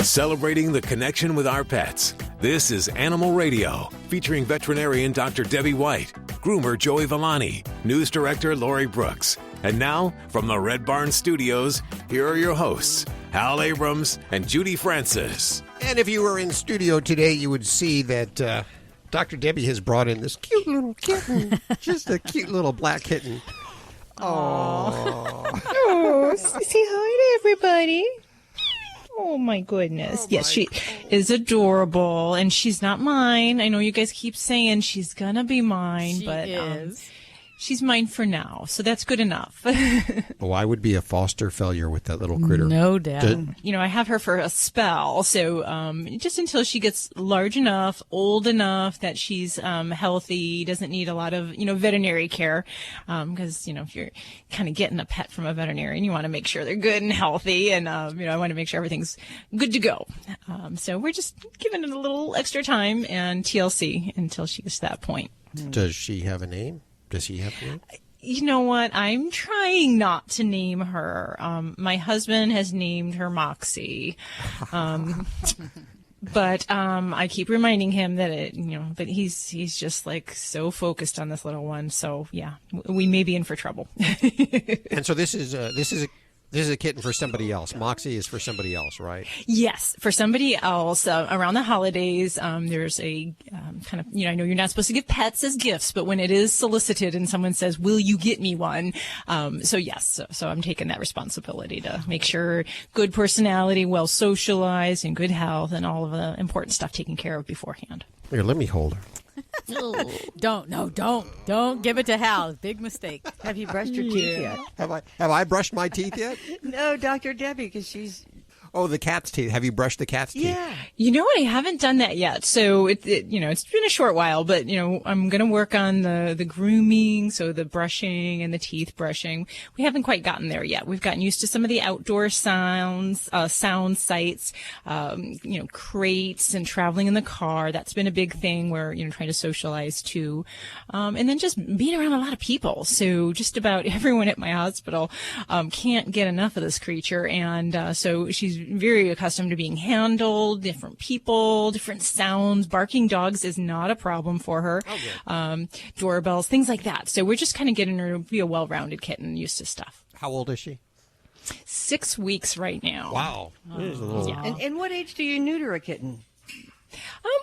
Celebrating the connection with our pets. This is Animal Radio, featuring veterinarian Dr. Debbie White, groomer Joey Villani, news director Lori Brooks. And now, from the Red Barn Studios, here are your hosts, Hal Abrams and Judy Francis. And if you were in studio today, you would see that Dr. Debbie has brought in this cute little kitten. Just a cute little black kitten. Oh, say hi to everybody. Oh, my goodness. Yes, she is adorable, and she's not mine. I know you guys keep saying she's going to be mine, but she's mine for now, so that's good enough. Oh, I would be a foster failure with that little critter. No doubt. You know, I have her for a spell, so just until she gets large enough, old enough that she's healthy, doesn't need a lot of, veterinary care, because, if you're kind of getting a pet from a veterinarian, you want to make sure they're good and healthy, and, I want to make sure everything's good to go. So we're just giving it a little extra time and TLC until she gets to that point. Does she have a name? Does he have a name? You know what? I'm trying not to name her. My husband has named her Moxie. But I keep reminding him that that he's just like so focused on this little one. So yeah, we may be in for trouble. And so this is a kitten for somebody else. Moxie is for somebody else, right? Yes, for somebody else. Around the holidays, there's a kind of, I know you're not supposed to give pets as gifts, but when it is solicited and someone says, will you get me one? So yes, so I'm taking that responsibility to make sure good personality, well socialized, and good health, and all of the important stuff taken care of beforehand. Here, let me hold her. Don't give it to Hal. Big mistake. Have you brushed your teeth yet? Have I brushed my teeth yet? No, Dr. Debbie, because she's... Oh, the cat's teeth. Have you brushed the cat's teeth? Yeah. You know what? I haven't done that yet. So it's been a short while, but I'm going to work on the grooming, so the brushing and the teeth brushing. We haven't quite gotten there yet. We've gotten used to some of the outdoor sound sites, crates and traveling in the car. That's been a big thing where, trying to socialize too. And then just being around a lot of people. So just about everyone at my hospital, can't get enough of this creature. And, so she's very accustomed to being handled, different people, different sounds. Barking dogs is not a problem for her. Doorbells, things like that. So we're just kind of getting her to be a well-rounded kitten, used to stuff. How old is she? 6 weeks right now. Wow. Yeah. And what age do you neuter a kitten?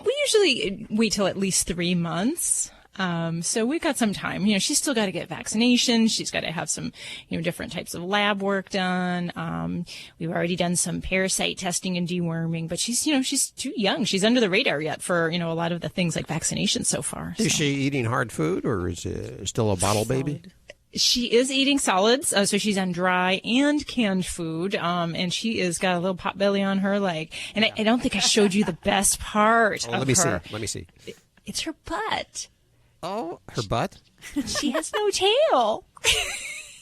We usually wait till at least 3 months. So we've got some time. She's still got to get vaccinations. She's got to have some, different types of lab work done. We've already done some parasite testing and deworming, but she's too young. She's under the radar yet for, a lot of the things like vaccinations so far. Is she eating hard food, or is it still a bottle baby? She is eating solids, so she's on dry and canned food, and she is got a little pot belly on her leg. And I don't think I showed you the best part of her. Let me see. It's her butt. Oh, her butt? She has no tail.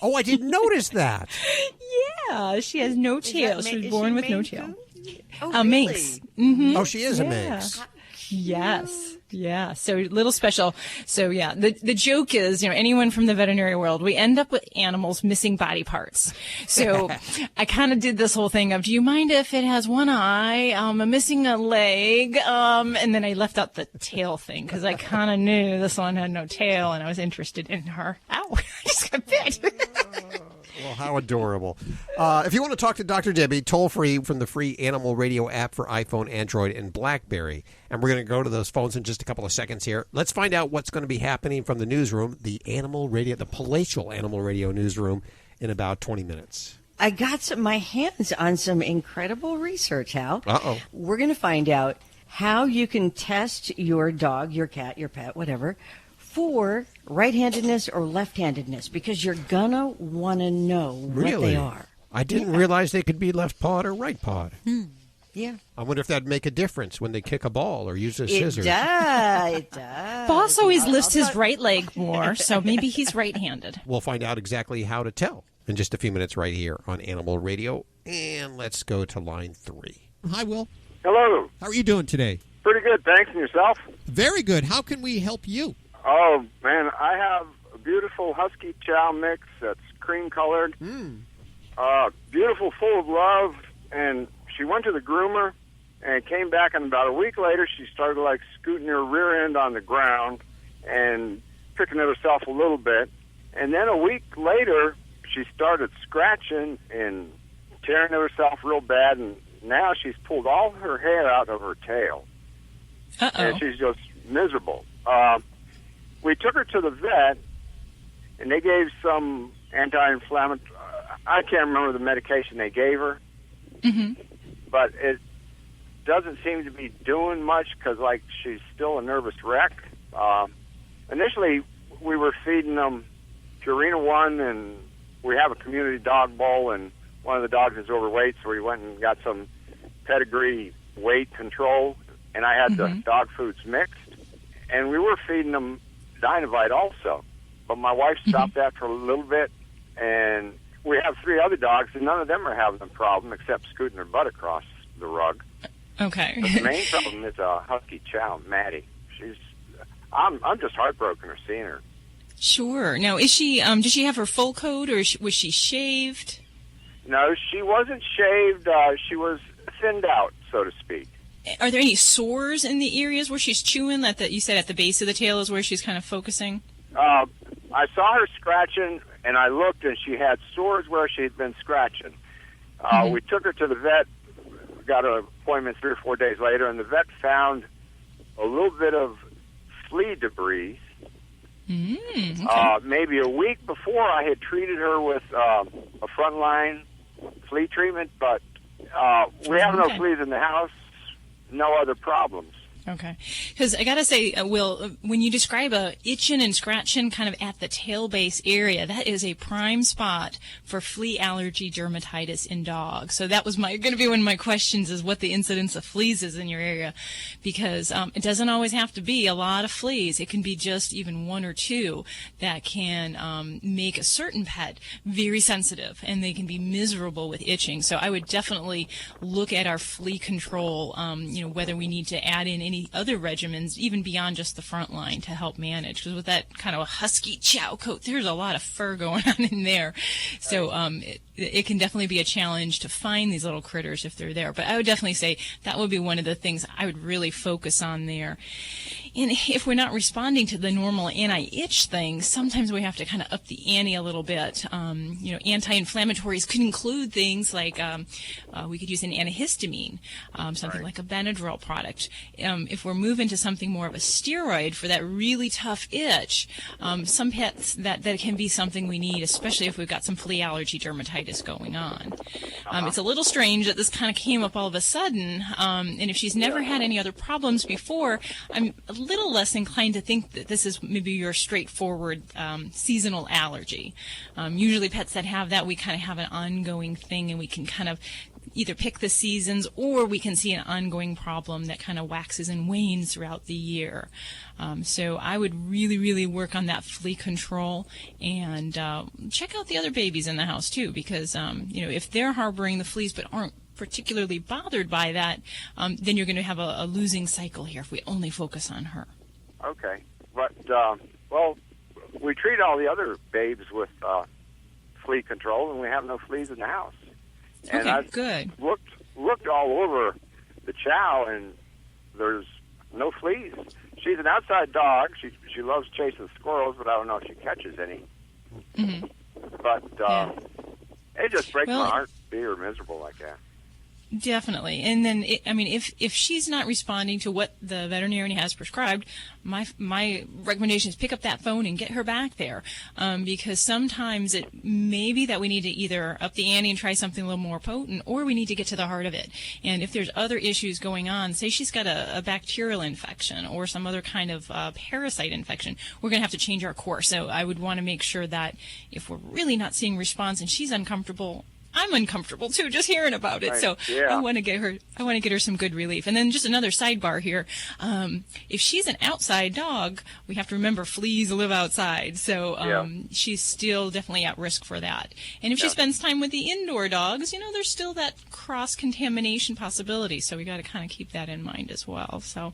Oh, I didn't notice that. Yeah, she has no tail. She was born with no tail. Oh, really? Minx. Mm-hmm. Oh, she is a minx. Yes. Yeah. So little special. So yeah, the joke is, anyone from the veterinary world, we end up with animals missing body parts. So I kind of did this whole thing of, do you mind if it has one eye? I'm missing a leg. And then I left out the tail thing because I kind of knew this one had no tail and I was interested in her. Ow, I just got bit. Well, how adorable. If you want to talk to Dr. Debbie, toll free from the free Animal Radio app for iPhone, Android, and BlackBerry. And we're going to go to those phones in just a couple of seconds here. Let's find out what's going to be happening from the newsroom, the palatial Animal Radio newsroom, in about 20 minutes. I got my hands on some incredible research, Hal. Uh-oh. We're going to find out how you can test your dog, your cat, your pet, whatever, for right-handedness or left-handedness, because you're gonna want to know what they are. I didn't realize they could be left pawed or right pawed. Yeah. I wonder if that'd make a difference when they kick a ball or use a scissors. It does. Boss always lifts his right leg more, so maybe he's right-handed. We'll find out exactly how to tell in just a few minutes right here on Animal Radio. And let's go to line 3. Hi, Will. Hello. How are you doing today? Pretty good, thanks. And yourself? Very good. How can we help you? Oh, man, I have a beautiful Husky Chow mix that's cream-colored. Beautiful, full of love, and she went to the groomer, and came back, and about a week later, she started, like, scooting her rear end on the ground and picking at herself a little bit. And then a week later, she started scratching and tearing at herself real bad, and now she's pulled all her hair out of her tail. Uh-oh. And she's just miserable. We took her to the vet, and they gave some anti-inflammatory. I can't remember the medication they gave her, but it doesn't seem to be doing much because, like, she's still a nervous wreck. Initially, we were feeding them Purina One, and we have a community dog bowl, and one of the dogs is overweight, so we went and got some pedigree weight control, and I had the dog foods mixed, and we were feeding them Dynavite also. But my wife stopped that for a little bit, and we have 3 other dogs, and none of them are having a problem except scooting their butt across the rug. Okay. But the main problem is a husky chow, Maddie. I'm just heartbroken seeing her. Sure. Now, is she? Does she have her full coat, or was she shaved? No, she wasn't shaved. She was thinned out, so to speak. Are there any sores in the areas where she's chewing? That you said at the base of the tail is where she's kind of focusing. I saw her scratching, and I looked, and she had sores where she had been scratching. We took her to the vet, got an appointment 3 or 4 days later, and the vet found a little bit of flea debris. Okay. Maybe a week before, I had treated her with a frontline flea treatment, but we have no fleas in the house, no other problems. Okay. Because I got to say, Will, when you describe a itching and scratching kind of at the tail base area, that is a prime spot for flea allergy dermatitis in dogs. So that was going to be one of my questions, is what the incidence of fleas is in your area. Because it doesn't always have to be a lot of fleas. It can be just even 1 or 2 that can make a certain pet very sensitive, and they can be miserable with itching. So I would definitely look at our flea control, whether we need to add in any other regimens, even beyond just the front line, to help manage. Because with that kind of a husky chow coat, there's a lot of fur going on in there. So it can definitely be a challenge to find these little critters if they're there. But I would definitely say that would be one of the things I would really focus on there. And if we're not responding to the normal anti-itch thing, sometimes we have to kind of up the ante a little bit. Anti-inflammatories could include things like we could use an antihistamine, something like a Benadryl product. If we're moving to something more of a steroid for that really tough itch, some pets that can be something we need, especially if we've got some flea allergy dermatitis going on. It's a little strange that this kind of came up all of a sudden, and if she's never had any other problems before, I'm a little less inclined to think that this is maybe your straightforward seasonal allergy. Usually pets that have that, we kind of have an ongoing thing, and we can kind of either pick the seasons, or we can see an ongoing problem that kind of waxes and wanes throughout the year. So I would really, really work on that flea control, and check out the other babies in the house too, because if they're harboring the fleas but aren't particularly bothered by that, then you're going to have a losing cycle here if we only focus on her. Okay, but we treat all the other babes with flea control, and we have no fleas in the house. And okay, I've good. looked all over the chow, and there's no fleas. She's an outside dog. She loves chasing squirrels, but I don't know if she catches any. But it just breaks my heart to see her miserable like that. Definitely. And then, if she's not responding to what the veterinarian has prescribed, my recommendation is pick up that phone and get her back there. Because sometimes it may be that we need to either up the ante and try something a little more potent, or we need to get to the heart of it. And if there's other issues going on, say she's got a bacterial infection or some other kind of parasite infection, we're going to have to change our course. So I would want to make sure that if we're really not seeing response and she's uncomfortable, I'm uncomfortable too, just hearing about it. Right. So Yeah. I want to get her some good relief. And then just another sidebar here: if she's an outside dog, we have to remember fleas live outside. So she's still definitely at risk for that. And if she spends time with the indoor dogs, there's still that cross contamination possibility. So we got to kind of keep that in mind as well. So,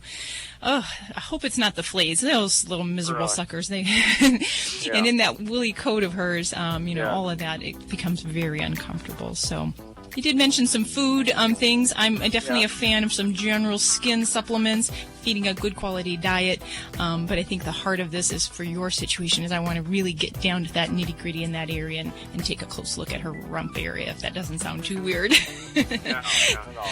I hope it's not the fleas; those little miserable suckers. They and in that woolly coat of hers, all of that, it becomes very uncomfortable. So You did mention some food things. I'm definitely a fan of some general skin supplements, feeding a good quality diet. But I think the heart of this is for your situation is I want to really get down to that nitty gritty in that area and take a close look at her rump area, if that doesn't sound too weird. No, not at all.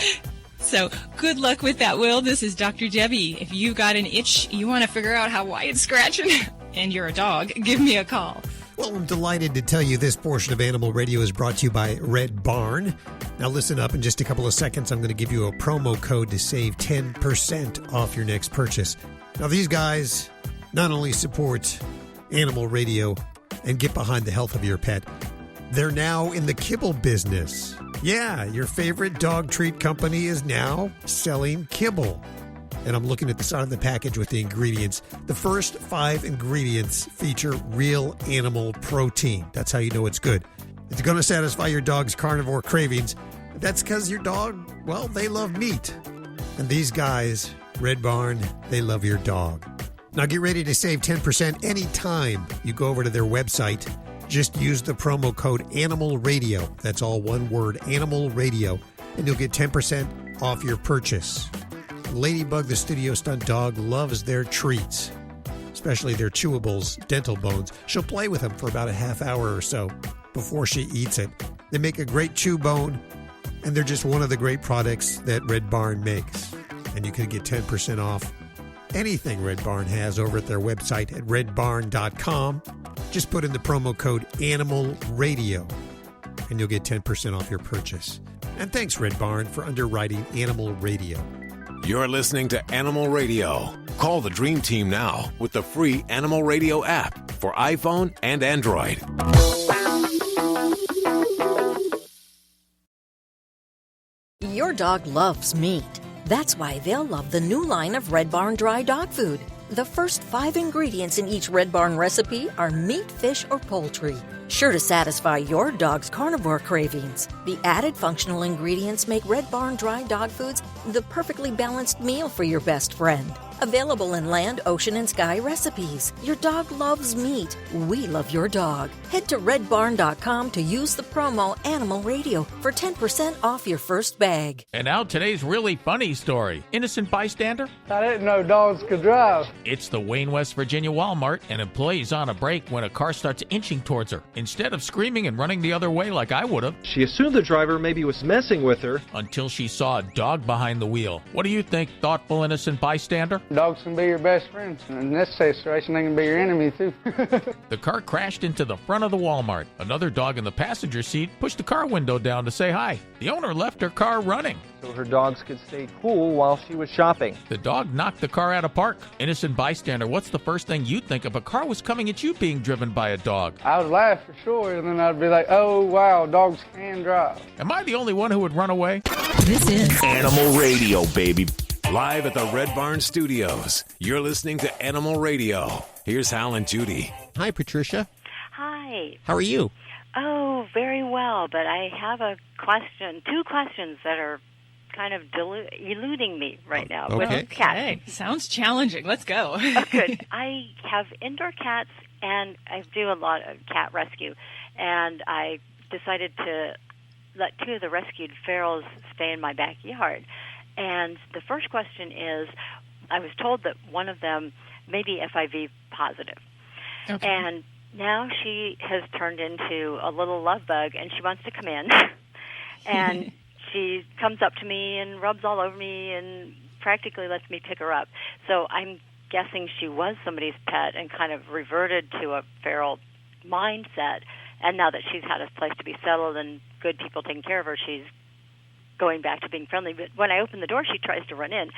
So good luck with that, Will. This is Dr. Debbie. If you got an itch, you want to figure out why it's scratching, and you're a dog, give me a call. Well, I'm delighted to tell you this portion of Animal Radio is brought to you by Red Barn. Now listen up, in just a couple of seconds, I'm going to give you a promo code to save 10% off your next purchase. Now these guys not only support Animal Radio and get behind the health of your pet, they're now in the kibble business. Yeah, your favorite dog treat company is now selling kibble. And I'm looking at the side of the package with the ingredients. The first 5 ingredients feature real animal protein. That's how you know it's good. It's going to satisfy your dog's carnivore cravings. That's because your dog, well, they love meat. And these guys, Red Barn, they love your dog. Now get ready to save 10% anytime you go over to their website. Just use the promo code Animal Radio. That's all one word, Animal Radio, and you'll get 10% off your purchase. Ladybug, the studio stunt dog, loves their treats, especially their chewables, dental bones. She'll play with them for about a half hour or so before she eats it. They make a great chew bone, and they're just one of the great products that Red Barn makes. And you can get 10% off anything Red Barn has over at their website at redbarn.com. Just put in the promo code Animal Radio, and you'll get 10% off your purchase. And thanks, Red Barn, for underwriting Animal Radio. You're listening to Animal Radio. Call the Dream Team now with the free Animal Radio app for iPhone and Android. Your dog loves meat. That's why they'll love the new line of Red Barn dry dog food. The first 5 ingredients in each Red Barn recipe are meat, fish, or poultry, sure to satisfy your dog's carnivore cravings. The added functional ingredients make Red Barn dry dog foods the perfectly balanced meal for your best friend. Available in land, ocean, and sky recipes. Your dog loves meat. We love your dog. Head to redbarn.com to use the promo Animal Radio for 10% off your first bag. And now today's really funny story. Innocent bystander? I didn't know dogs could drive. It's the Wayne, West Virginia Walmart. An employee's on a break when a car starts inching towards her. Instead of screaming and running the other way like I would have, She assumed the driver maybe was messing with her. until she saw a dog behind the wheel. What do you think, thoughtful innocent bystander? Dogs can be your best friends. In this situation, they can be your enemy, too. The car crashed into the front of the Walmart. Another dog in the passenger seat pushed the car window down to say hi. The owner left her car running. So her dogs could stay cool while she was shopping. The dog knocked the car out of park. Innocent bystander, what's the first thing you'd think if a car was coming at you being driven by a dog? I would laugh for sure, and then I'd be like, oh, wow, dogs can drive. Am I the only one who would run away? This is Animal Radio, baby. Live at the Red Barn Studios. You're listening to Animal Radio. Here's Hal and Judy. Hi, Patricia. Hi. How are you? Oh, very well, but I have a question, 2 questions that are kind of eluding me right now with cats. Okay. Sounds challenging. Let's go. Oh, good. I have indoor cats, and I do a lot of cat rescue, and I decided to let 2 of the rescued ferals stay in my backyard. And the first question is, I was told that one of them may be FIV positive. Okay. And now she has turned into a little love bug, and she wants to come in. And she comes up to me and rubs all over me and practically lets me pick her up. So I'm guessing she was somebody's pet and kind of reverted to a feral mindset. And now that she's had a place to be settled and good people taking care of her, she's going back to being friendly. But when I open the door, she tries to run in.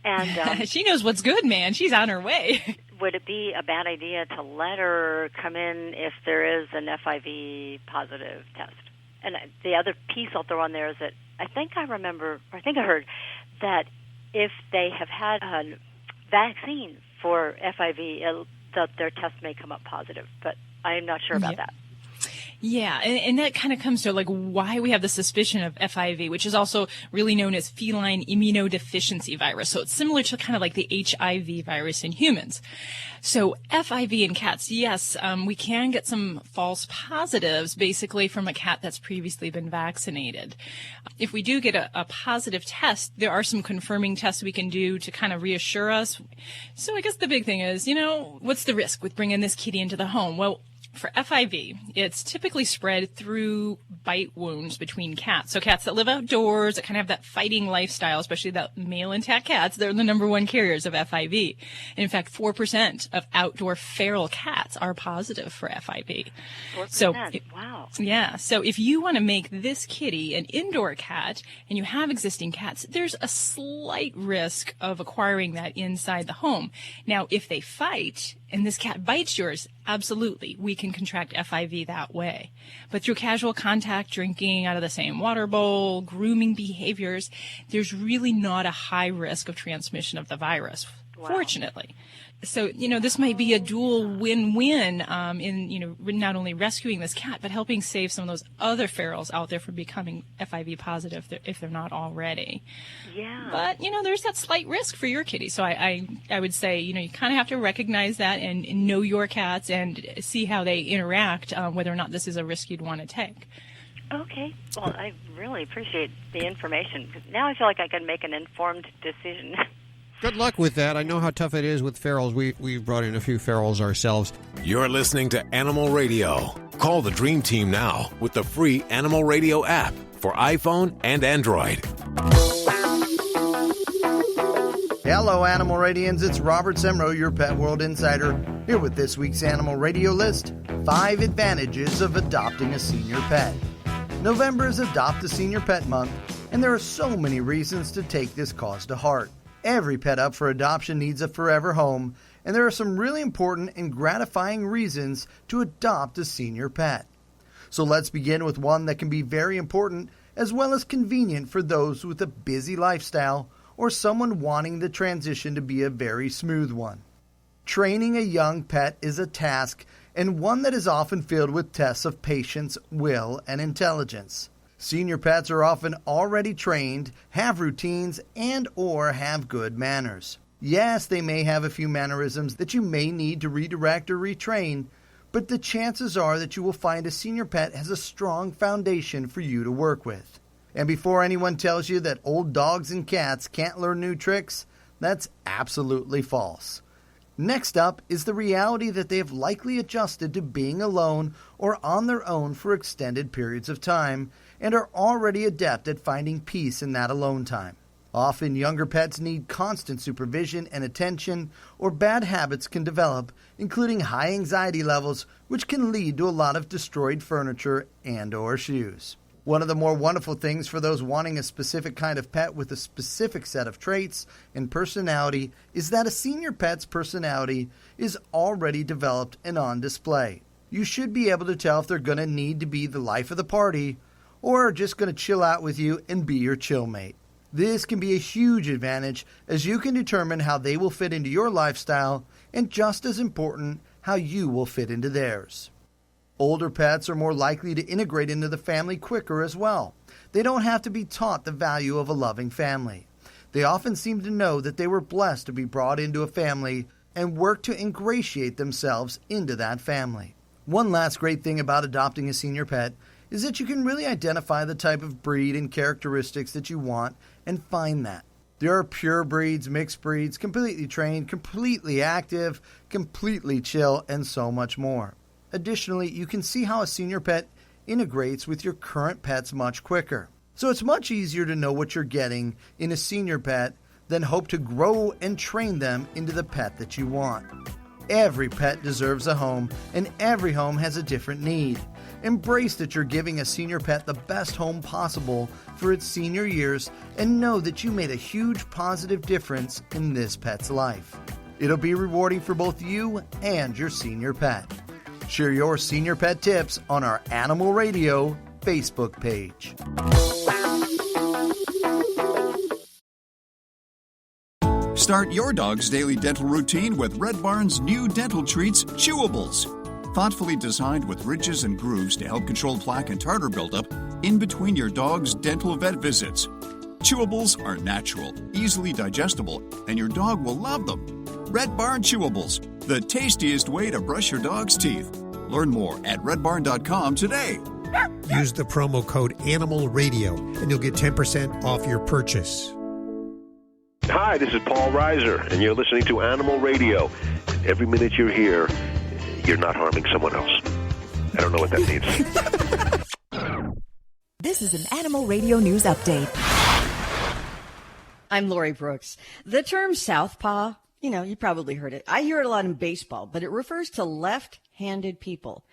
And she knows what's good, man. She's on her way. would it be a bad idea to let her come in if there is an FIV positive test? And the other piece I'll throw on there is that I think I heard that if they have had a vaccine for FIV, that their test may come up positive. But I'm not sure about that. Yeah, and that kind of comes to like why we have the suspicion of FIV, which is also really known as feline immunodeficiency virus. So it's similar to kind of like the HIV virus in humans. So FIV in cats, yes, we can get some false positives basically from a cat that's previously been vaccinated. If we do get a positive test, there are some confirming tests we can do to kind of reassure us. So I guess the big thing is, what's the risk with bringing this kitty into the home? Well, for FIV, it's typically spread through bite wounds between cats. So cats that live outdoors, that kind of have that fighting lifestyle, especially the male intact cats, they're the number one carriers of FIV. And in fact, 4% of outdoor feral cats are positive for FIV. 4%? So, wow. Yeah. So if you want to make this kitty an indoor cat and you have existing cats, there's a slight risk of acquiring that inside the home. Now, if they fight and this cat bites yours, absolutely, we can contract FIV that way. But through casual contact, drinking out of the same water bowl, grooming behaviors, there's really not a high risk of transmission of the virus, fortunately. So, this might be a dual win-win in, not only rescuing this cat, but helping save some of those other ferals out there from becoming FIV positive if they're not already. Yeah. But, there's that slight risk for your kitty. So I would say, you kind of have to recognize that and know your cats and see how they interact, whether or not this is a risk you'd want to take. Okay. Well, I really appreciate the information, because now I feel like I can make an informed decision. Good luck with that. I know how tough it is with ferals. We've brought in a few ferals ourselves. You're listening to Animal Radio. Call the Dream Team now with the free Animal Radio app for iPhone and Android. Hello, Animal Radians. It's Robert Semro, your Pet World Insider, here with this week's Animal Radio list, 5 advantages of adopting a senior pet. November is Adopt a Senior Pet Month, and there are so many reasons to take this cause to heart. Every pet up for adoption needs a forever home, and there are some really important and gratifying reasons to adopt a senior pet. So let's begin with one that can be very important as well as convenient for those with a busy lifestyle or someone wanting the transition to be a very smooth one. Training a young pet is a task, and one that is often filled with tests of patience, will, and intelligence. Senior pets are often already trained, have routines, and or have good manners. Yes, they may have a few mannerisms that you may need to redirect or retrain, but the chances are that you will find a senior pet has a strong foundation for you to work with. And before anyone tells you that old dogs and cats can't learn new tricks, that's absolutely false. Next up is the reality that they have likely adjusted to being alone or on their own for extended periods of time, and are already adept at finding peace in that alone time. Often younger pets need constant supervision and attention, or bad habits can develop, including high anxiety levels, which can lead to a lot of destroyed furniture and or shoes. One of the more wonderful things for those wanting a specific kind of pet with a specific set of traits and personality is that a senior pet's personality is already developed and on display. You should be able to tell if they're going to need to be the life of the party or are just going to chill out with you and be your chill mate. This can be a huge advantage as you can determine how they will fit into your lifestyle and, just as important, how you will fit into theirs. Older pets are more likely to integrate into the family quicker as well. They don't have to be taught the value of a loving family. They often seem to know that they were blessed to be brought into a family and work to ingratiate themselves into that family. One last great thing about adopting a senior pet is that you can really identify the type of breed and characteristics that you want and find that. There are pure breeds, mixed breeds, completely trained, completely active, completely chill, and so much more. Additionally, you can see how a senior pet integrates with your current pets much quicker. So it's much easier to know what you're getting in a senior pet than hope to grow and train them into the pet that you want. Every pet deserves a home, and every home has a different need. Embrace that you're giving a senior pet the best home possible for its senior years, and know that you made a huge positive difference in this pet's life. It'll be rewarding for both you and your senior pet. Share your senior pet tips on our Animal Radio Facebook page. Start your dog's daily dental routine with Red Barn's new dental treats, Chewables. thoughtfully designed with ridges and grooves to help control plaque and tartar buildup in between your dog's dental vet visits. Chewables are natural, easily digestible, and your dog will love them. Red Barn Chewables, the tastiest way to brush your dog's teeth. Learn more at redbarn.com today. Use the promo code Animal Radio, and you'll get 10% off your purchase. Hi, this is Paul Reiser, and you're listening to Animal Radio. Every minute you're here, you're not harming someone else. I don't know what that means. This is an Animal Radio News Update. I'm Lori Brooks. The term southpaw, you probably heard it. I hear it a lot in baseball, but it refers to left-handed people.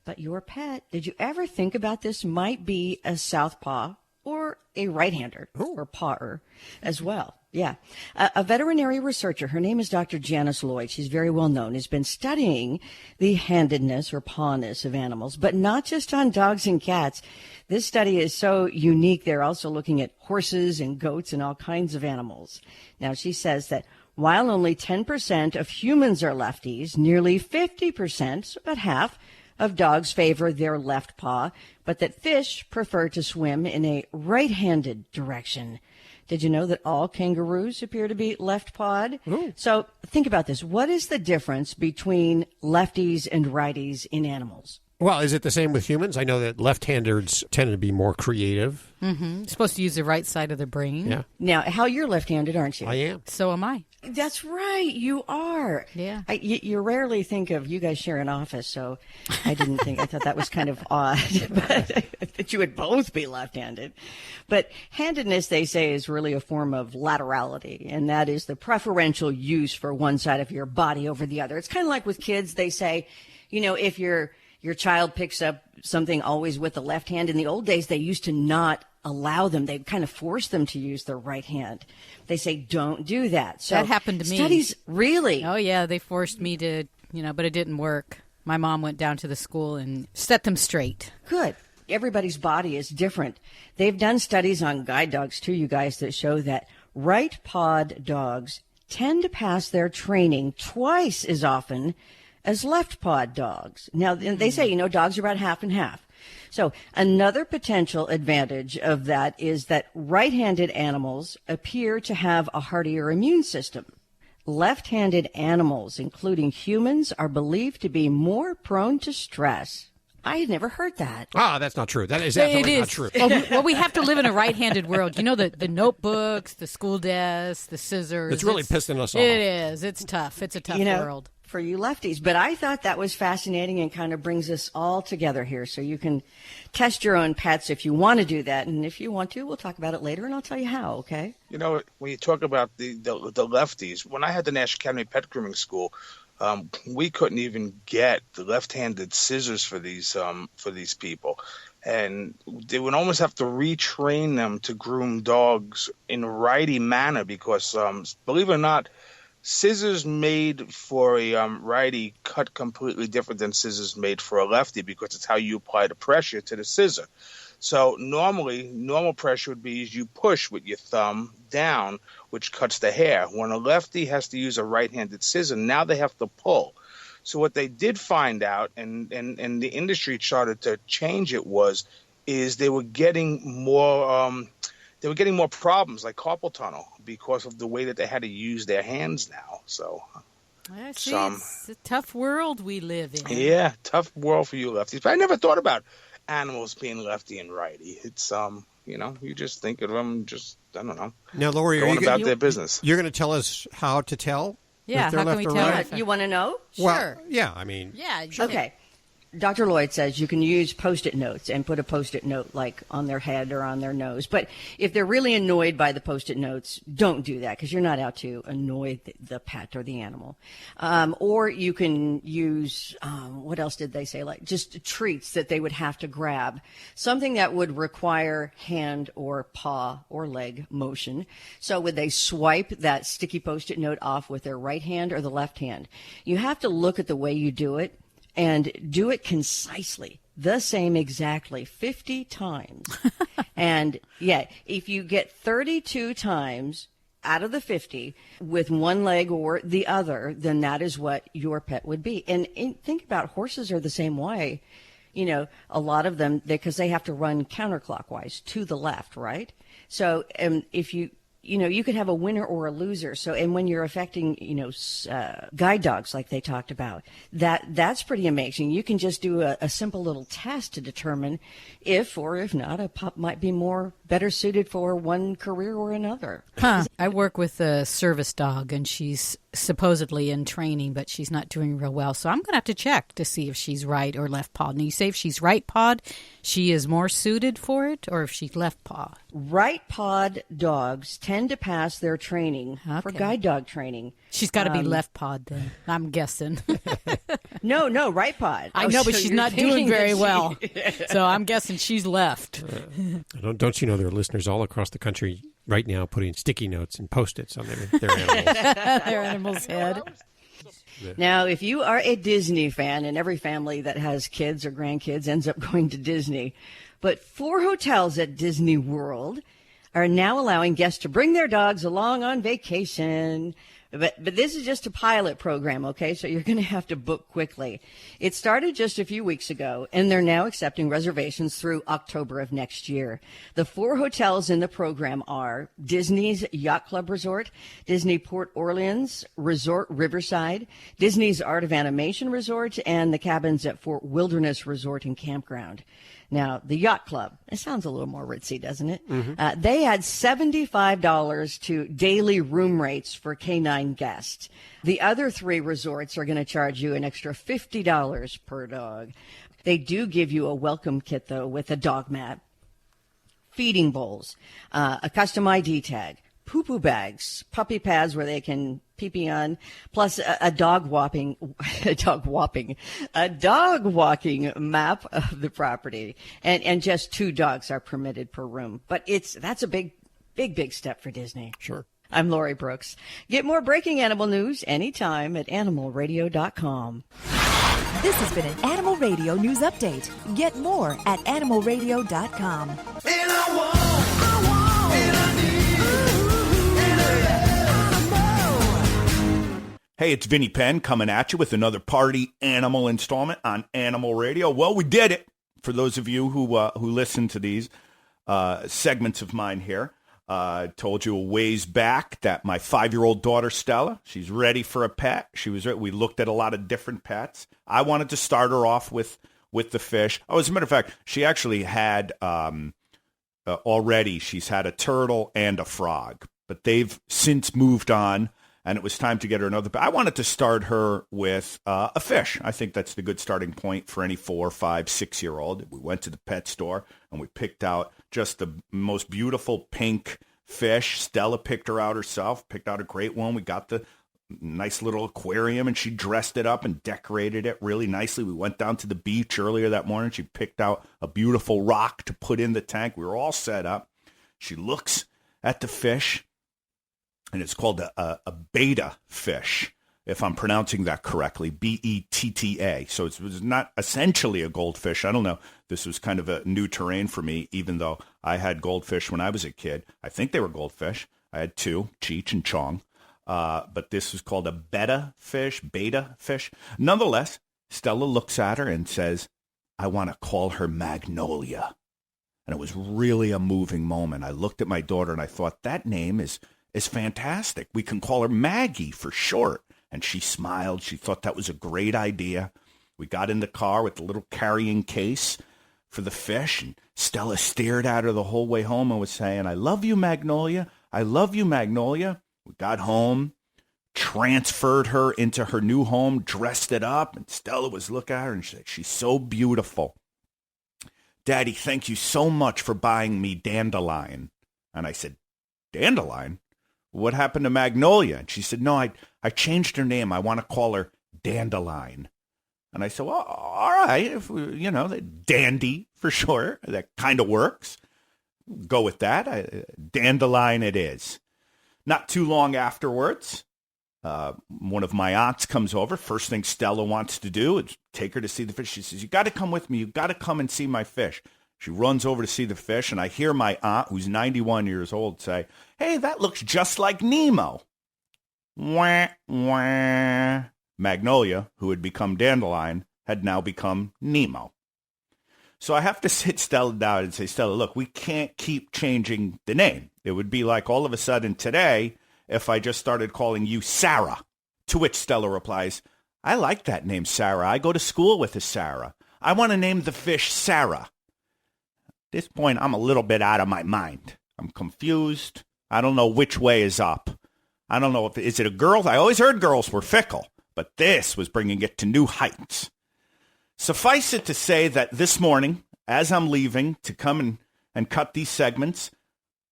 But your pet, did you ever think about this might be a southpaw or a right-hander or pawer as well? Yeah. A veterinary researcher, her name is Dr. Janice Lloyd. She's very well known, has been studying the handedness or pawness of animals, but not just on dogs and cats. This study is so unique. They're also looking at horses and goats and all kinds of animals. Now, she says that while only 10% of humans are lefties, nearly 50%, so about half, of dogs favor their left paw, but that fish prefer to swim in a right-handed direction. Did you know that all kangaroos appear to be left-pawed? So think about this. What is the difference between lefties and righties in animals? Well, is it the same with humans? I know that left-handers tend to be more creative. Mm-hmm. Supposed to use the right side of the brain. Yeah. Now, Hal, you're left-handed, aren't you? I am. So am I. That's right. You are. Yeah. You rarely think of you guys share an office, so I didn't think. I thought that was kind of odd, but that you would both be left-handed. But handedness, they say, is really a form of laterality, and that is the preferential use for one side of your body over the other. It's kind of like with kids. They say, if your child picks up something always with the left hand. In the old days, they used to not allow them. They'd kind of force them to use their right hand. They say, don't do that. So that happened to me. Studies, really? Oh, yeah. They forced me to, but it didn't work. My mom went down to the school and set them straight. Good. Everybody's body is different. They've done studies on guide dogs, too, you guys, that show that right-pawed dogs tend to pass their training twice as often as left-pawed dogs. Now, they say, dogs are about half and half. So another potential advantage of that is that right-handed animals appear to have a heartier immune system. Left-handed animals, including humans, are believed to be more prone to stress. I had never heard that. That's not true. That is absolutely not true. Well, we have to live in a right-handed world. The notebooks, the school desks, the scissors. It's really pissing us off. It is. It's tough. It's a tough world. For you lefties. But I thought that was fascinating and kind of brings us all together here. So you can test your own pets if you want to do that. And if you want to, we'll talk about it later and I'll tell you how, okay? When you talk about the lefties, when I had the National Academy Pet Grooming School, we couldn't even get the left-handed scissors for these people. And they would almost have to retrain them to groom dogs in a righty manner because, believe it or not, scissors made for a righty cut completely different than scissors made for a lefty because it's how you apply the pressure to the scissor. So normal pressure would be you push with your thumb down, which cuts the hair. When a lefty has to use a right-handed scissor, now they have to pull. So what they did find out, and the industry started to change it, is they were getting more problems like carpal tunnel because of the way that they had to use their hands now. So it's a tough world we live in. Yeah, tough world for you lefties. But I never thought about animals being lefty and righty. It's you just think of them I don't know. Now, Lori, going about their business. You're going to tell us how to tell? Yeah, if they're how left can we or tell? right? You want to know? Well, Sure. Yeah, I mean. Yeah. Okay. Dr. Lloyd says you can use Post-it notes and put a Post-it note like on their head or on their nose. But if they're really annoyed by the Post-it notes, don't do that because you're not out to annoy the pet or the animal. Or you can use, what else did they say? Like just treats that they would have to grab. Something that would require hand or paw or leg motion. So would they swipe that sticky Post-it note off with their right hand or the left hand? You have to look at the way you do it. And do it concisely, the same exactly, 50 times. And, yeah, if you get 32 times, out of the 50 with one leg or the other, then that is what your pet would be. And think about horses are the same way. You know, a lot of them, because they have to run counterclockwise to the left, right? So if you could have a winner or a loser. So, and when you're affecting, guide dogs like they talked about, that's pretty amazing. You can just do a simple little test to determine if or if not a pup might be better suited for one career or another. I work with a service dog, and she's supposedly in training, but she's not doing real well. So I'm going to have to check to see if she's right or left pawed. And you say if she's right pawed, she is more suited for it, or if she's left paw? Right pawed dogs tend to pass their training for guide dog training. She's got to be left pawed then, I'm guessing. No, right pawed. I know, but she's not doing very well. So I'm guessing she's left. Don't you know there are listeners all across the country right now putting sticky notes and Post-its on their animals. Their animal's head. Now, if you are a Disney fan, and every family that has kids or grandkids ends up going to Disney, but 4 hotels at Disney World are now allowing guests to bring their dogs along on vacation. But this is just a pilot program, okay? So you're going to have to book quickly. It started just a few weeks ago, and they're now accepting reservations through October of next year. The 4 hotels in the program are Disney's Yacht Club Resort, Disney Port Orleans Resort Riverside, Disney's Art of Animation Resort, and the cabins at Fort Wilderness Resort and Campground. Now, the Yacht Club, it sounds a little more ritzy, doesn't it? Mm-hmm. They had $75 to daily room rates for canine guests. The other 3 resorts are going to charge you an extra $50 per dog. They do give you a welcome kit, though, with a dog mat, feeding bowls, a custom ID tag, poo-poo bags, puppy pads where they can pee-pee on, plus a dog walking map of the property. And just 2 dogs are permitted per room. But that's a big step for Disney. Sure. I'm Lori Brooks. Get more breaking animal news anytime at animalradio.com. This has been an Animal Radio News Update. Get more at animalradio.com. And I want, and I Hey, it's Vinny Penn coming at you with another party animal installment on Animal Radio. Well, we did it. For those of you who listen to these segments of mine here, told you a ways back that my 5-year-old daughter Stella, she's ready for a pet. We looked at a lot of different pets. I wanted to start her off with the fish. Oh, as a matter of fact, she actually had already. She's had a turtle and a frog, but they've since moved on. And it was time to get her another. I wanted to start her with a fish. I think that's the good starting point for any 4, 5, 6-year-old. We went to the pet store and we picked out just the most beautiful pink fish. Stella picked her out herself, picked out a great one. We got the nice little aquarium and she dressed it up and decorated it really nicely. We went down to the beach earlier that morning. She picked out a beautiful rock to put in the tank. We were all set up. She looks at the fish. And it's called a betta fish, if I'm pronouncing that correctly, B-E-T-T-A. So it was not essentially a goldfish. I don't know. This was kind of a new terrain for me, even though I had goldfish when I was a kid. I think they were goldfish. I had 2, Cheech and Chong. But this was called a betta fish. Nonetheless, Stella looks at her and says, I want to call her Magnolia. And it was really a moving moment. I looked at my daughter and I thought, that name is fantastic. We can call her Maggie for short. And she smiled. She thought that was a great idea. We got in the car with the little carrying case for the fish, and Stella stared at her the whole way home and was saying, I love you, Magnolia. I love you, Magnolia. We got home, transferred her into her new home, dressed it up, and Stella was looking at her, and she's so beautiful. Daddy, thank you so much for buying me Dandelion. And I said, Dandelion? What happened to Magnolia? And she said, no, I changed her name. I want to call her Dandelion. And I said, well, all right, if we, Dandy for sure. That kind of works. Go with that. Dandelion it is. Not too long afterwards, one of my aunts comes over. First thing Stella wants to do is take her to see the fish. She says, you got to come with me. You got to come and see my fish. She runs over to see the fish, and I hear my aunt, who's 91 years old, say, "Hey, that looks just like Nemo." Wah, wah. Magnolia, who had become Dandelion, had now become Nemo. So I have to sit Stella down and say, "Stella, look, we can't keep changing the name. It would be like all of a sudden today if I just started calling you Sarah." To which Stella replies, "I like that name, Sarah. I go to school with a Sarah. I want to name the fish Sarah." At this point, I'm a little bit out of my mind. I'm confused. I don't know which way is up. I don't know is it a girl? I always heard girls were fickle, but this was bringing it to new heights. Suffice it to say that this morning, as I'm leaving to come and cut these segments,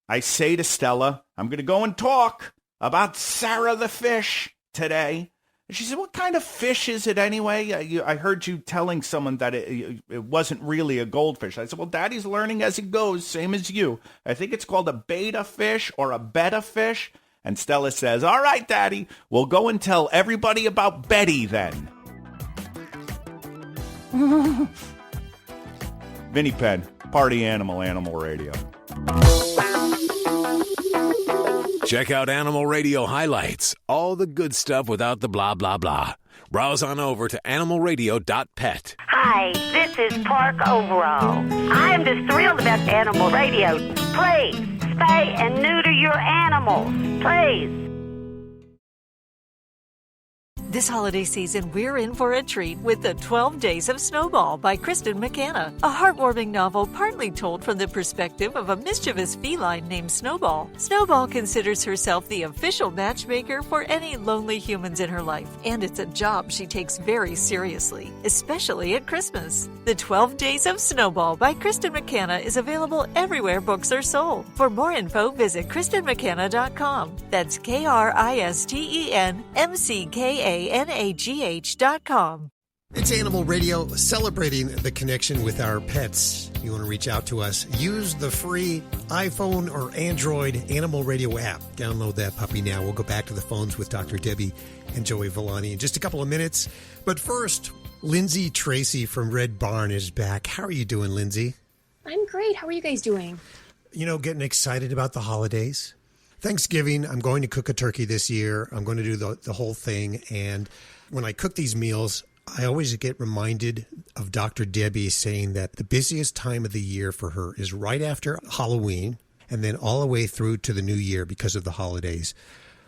I say to Stella, I'm going to go and talk about Sarah the fish today. And she said, "What kind of fish is it anyway? I heard you telling someone that it wasn't really a goldfish." I said, "Well, Daddy's learning as he goes, same as you. I think it's called a betta fish or a betta fish." And Stella says, "All right, Daddy, we'll go and tell everybody about Betty then." Mini Pen, Party Animal, Animal Radio. Check out Animal Radio highlights, all the good stuff without the blah, blah, blah. Browse on over to animalradio.pet. Hi, this is Park Overall. I'm just thrilled about Animal Radio. Please, spay and neuter your animals. Please. This holiday season, we're in for a treat with The 12 Days of Snowball by Kristen McKenna, a heartwarming novel partly told from the perspective of a mischievous feline named Snowball. Snowball considers herself the official matchmaker for any lonely humans in her life, and it's a job she takes very seriously, especially at Christmas. The 12 Days of Snowball by Kristen McKenna is available everywhere books are sold. For more info, visit KristenMcKenna.com. That's KristenMcKenna.com. It's Animal Radio, celebrating the connection with our pets. You want to reach out to us, use the free iPhone or Android Animal Radio app. Download that puppy now. We'll go back to the phones with Dr. Debbie and Joey Villani in just a couple of minutes. But first, Lindsay Tracy from Red Barn is back. How are you doing, Lindsay? I'm great. How are you guys doing? You know, getting excited about the holidays. Thanksgiving, I'm going to cook a turkey this year. I'm going to do the whole thing. And when I cook these meals, I always get reminded of Dr. Debbie saying that the busiest time of the year for her is right after Halloween and then all the way through to the new year because of the holidays.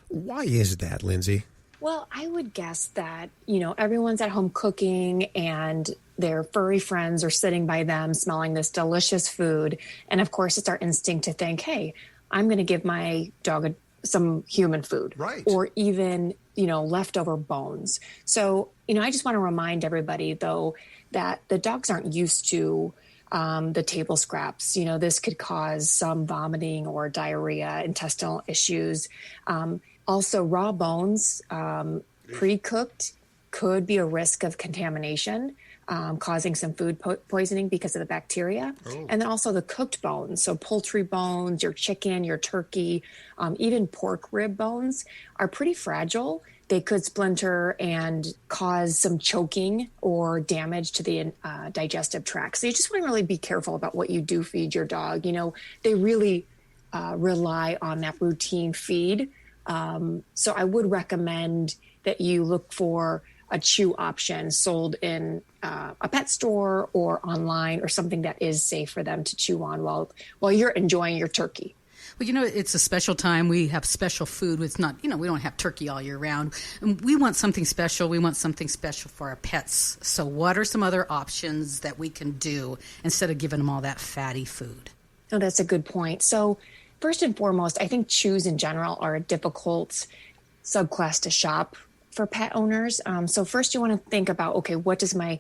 Why is that, Lindsay? Well, I would guess that, everyone's at home cooking and their furry friends are sitting by them smelling this delicious food. And of course, it's our instinct to think, hey, I'm going to give my dog some human food. Right. Or even, leftover bones. So, I just want to remind everybody, though, that the dogs aren't used to the table scraps. This could cause some vomiting or diarrhea, intestinal issues. Also, raw bones, pre-cooked, could be a risk of contamination, causing some food poisoning because of the bacteria. Oh. And then also the cooked bones, so poultry bones, your chicken, your turkey, even pork rib bones are pretty fragile. They could splinter and cause some choking or damage to the digestive tract. So you just want to really be careful about what you do feed your dog. They really rely on that routine feed. So I would recommend that you look for a chew option sold in a pet store or online, or something that is safe for them to chew on while you're enjoying your turkey. Well, it's a special time. We have special food. It's not, we don't have turkey all year round. And we want something special. We want something special for our pets. So what are some other options that we can do instead of giving them all that fatty food? Oh, that's a good point. So first and foremost, I think chews in general are a difficult subclass to shop for pet owners. So first you want to think about, okay, what does my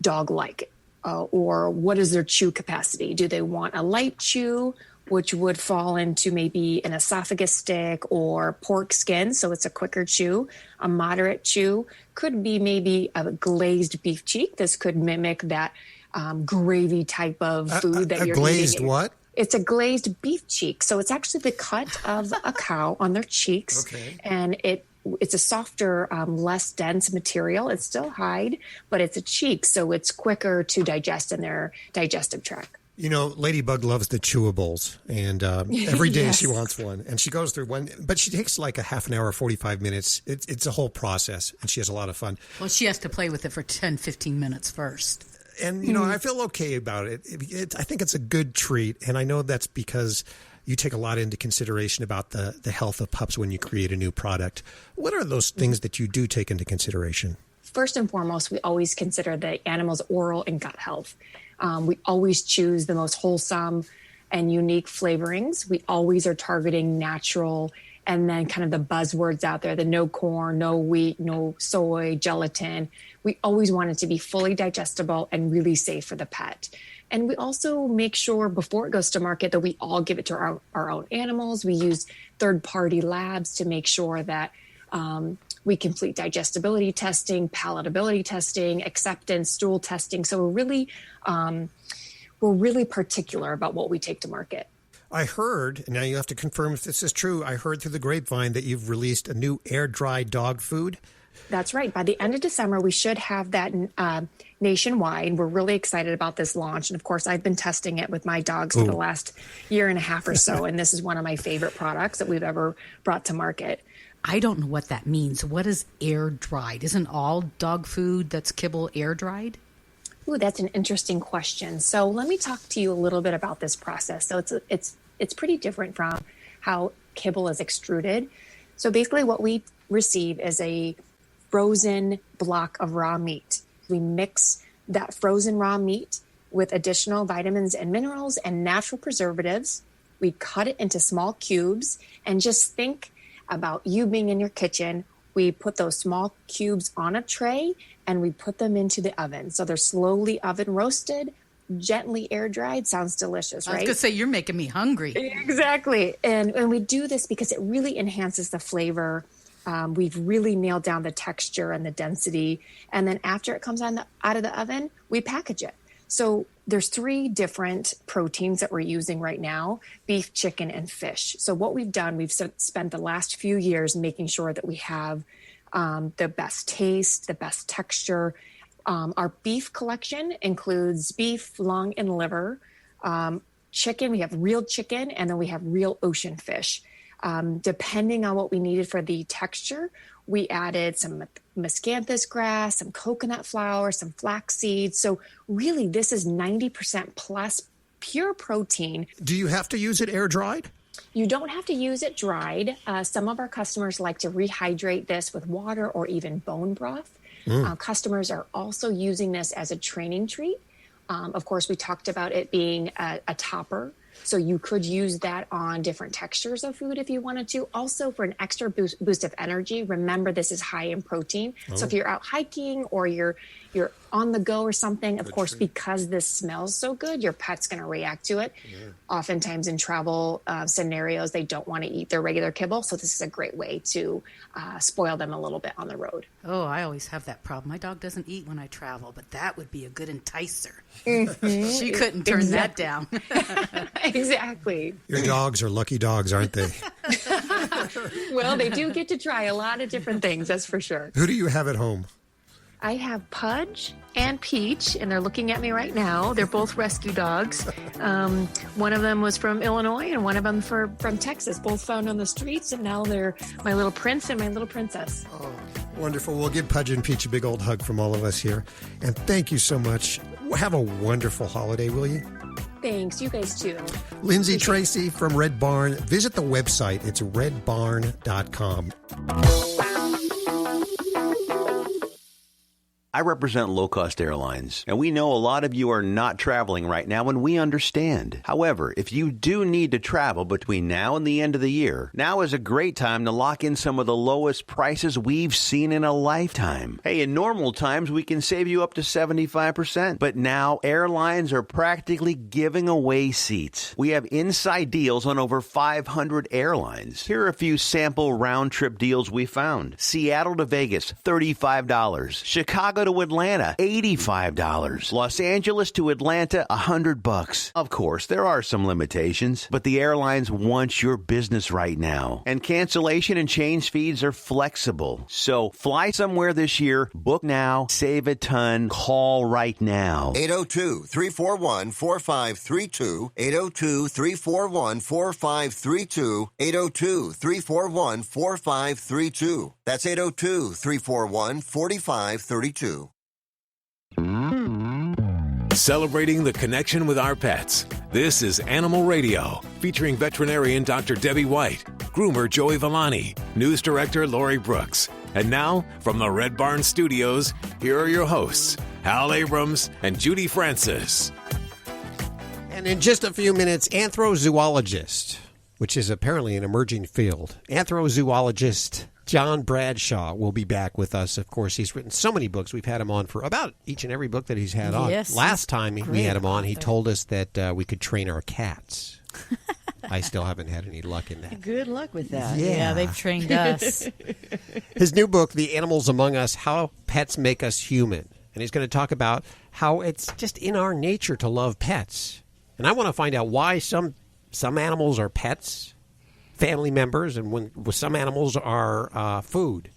dog like? Or what is their chew capacity? Do they want a light chew, which would fall into maybe an esophagus stick or pork skin, so it's a quicker chew? A moderate chew could be maybe a glazed beef cheek. This could mimic that gravy type of food that you're eating. A glazed what? It's a glazed beef cheek. So it's actually the cut of a cow on their cheeks. Okay. And it's a softer, less dense material. It's still hide, but it's a cheek, so it's quicker to digest in their digestive tract. You know, Ladybug loves the chewables, and every day Yes. she wants one. And she goes through one, but she takes like a half an hour, 45 minutes. It's a whole process, and she has a lot of fun. Well, she has to play with it for 10, 15 minutes first. And, you know, I feel okay about it. I think it's a good treat, and I know that's because you take a lot into consideration about the health of pups when you create a new product. What are those things that you do take into consideration? First and foremost, we always consider the animal's oral and gut health. We always choose the most wholesome and unique flavorings. We always are targeting natural, and then kind of the buzzwords out there, the no corn, no wheat, no soy, gelatin. We always want it to be fully digestible and really safe for the pet. And we also make sure before it goes to market that we all give it to our own animals. We use third-party labs to make sure that we complete digestibility testing, palatability testing, acceptance, stool testing. So we're really particular about what we take to market. I heard, now you have to confirm if this is true, I heard through the grapevine that you've released a new air-dried dog food. That's right. By the end of December, we should have that nationwide. We're really excited about this launch. And of course, I've been testing it with my dogs for the last year and a half or so. And this is one of my favorite products that we've ever brought to market. I don't know what that means. What is air dried? Isn't all dog food that's kibble air dried? Ooh, that's an interesting question. So let me talk to you a little bit about this process. So it's pretty different from how kibble is extruded. So basically what we receive is a frozen block of raw meat. We mix that frozen raw meat with additional vitamins and minerals and natural preservatives. We cut it into small cubes, and just think about you being in your kitchen. We put those small cubes on a tray and we put them into the oven. So they're slowly oven roasted, gently air dried. Sounds delicious, right? I was going to say, you're making me hungry. Exactly. And we do this because it really enhances the flavor. We've really nailed down the texture and the density. And then after it comes out of the oven, we package it. So there's 3 different proteins that we're using right now: beef, chicken, and fish. So what we've done, we've spent the last few years making sure that we have the best taste, the best texture. Our beef collection includes beef, lung, and liver. Chicken, we have real chicken, and then we have real ocean fish. Depending on what we needed for the texture, we added some miscanthus grass, some coconut flour, some flax seeds. So really, this is 90% plus pure protein. Do you have to use it air dried? You don't have to use it dried. Some of our customers like to rehydrate this with water or even bone broth. Customers are also using this as a training treat. Of course, we talked about it being a topper. So you could use that on different textures of food if you wanted to. Also, for an extra boost of energy, remember this is high in protein. So if you're out hiking or you're on the go or something, of course, because this smells so good, your pet's going to react to it. Oftentimes in travel scenarios, they don't want to eat their regular kibble. So this is a great way to spoil them a little bit on the road. Oh, I always have that problem. My dog doesn't eat when I travel, but that would be a good enticer. She couldn't turn that down. Exactly. Your dogs are lucky dogs, aren't they? Well, they do get to try a lot of different things, that's for sure. Who do you have at home? I have Pudge and Peach, and they're looking at me right now. They're both rescue dogs. One of them was from Illinois, and one of them from Texas. Both found on the streets, and now they're my little prince and my little princess. Oh, wonderful. We'll give Pudge and Peach a big old hug from all of us here. And thank you so much. Have a wonderful holiday, will you? Thanks. You guys too. Lindsay Tracy from Red Barn. Visit the website. It's redbarn.com. I represent low-cost airlines, and we know a lot of you are not traveling right now, and we understand. However, if you do need to travel between now and the end of the year, now is a great time to lock in some of the lowest prices we've seen in a lifetime. Hey, in normal times, we can save you up to 75%, but now airlines are practically giving away seats. We have inside deals on over 500 airlines. Here are a few sample round-trip deals we found. Seattle to Vegas, $35. Chicago Chicago to Atlanta, $85. Los Angeles to Atlanta, $100. Of course, there are some limitations, but the airlines want your business right now. And cancellation and change fees are flexible. So fly somewhere this year, book now, save a ton, call right now. 802-341-4532, 802-341-4532, 802-341-4532. That's 802-341-4532. Celebrating the connection with our pets. This is Animal Radio, featuring veterinarian Dr. Debbie White, groomer Joey Villani, news director Lori Brooks. And now, from the Red Barn Studios, here are your hosts, Hal Abrams and Judy Francis. And in just a few minutes, Anthrozoologist, which is apparently an emerging field. Anthrozoologist John Bradshaw will be back with us. Of course, he's written so many books. We've had him on for about each and every book that he's had on. Yes, last time we had him on, he told us that we could train our cats. I still haven't had any luck in that. Good luck with that. Yeah, they've trained us. His new book, The Animals Among Us, How Pets Make Us Human. And he's going to talk about how it's just in our nature to love pets. And I want to find out why some animals are pets, family members, and when some animals are food.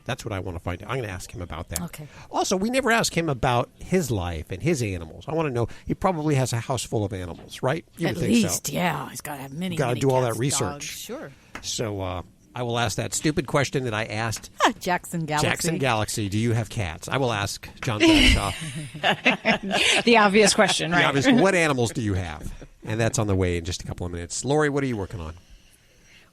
That's what I want to find out. I'm going to ask him about that. Okay. Also, we never ask him about his life and his animals. I want to know, he probably has a house full of animals, right? You At would think least, so. yeah. He's got to have many, Got to many do all that cats, research. dogs. Sure. So I will ask that stupid question that I asked Jackson Galaxy. Jackson Galaxy, do you have cats? I will ask John Bradshaw. The obvious question, right? What animals do you have? And that's on the way in just a couple of minutes. Lori, what are you working on?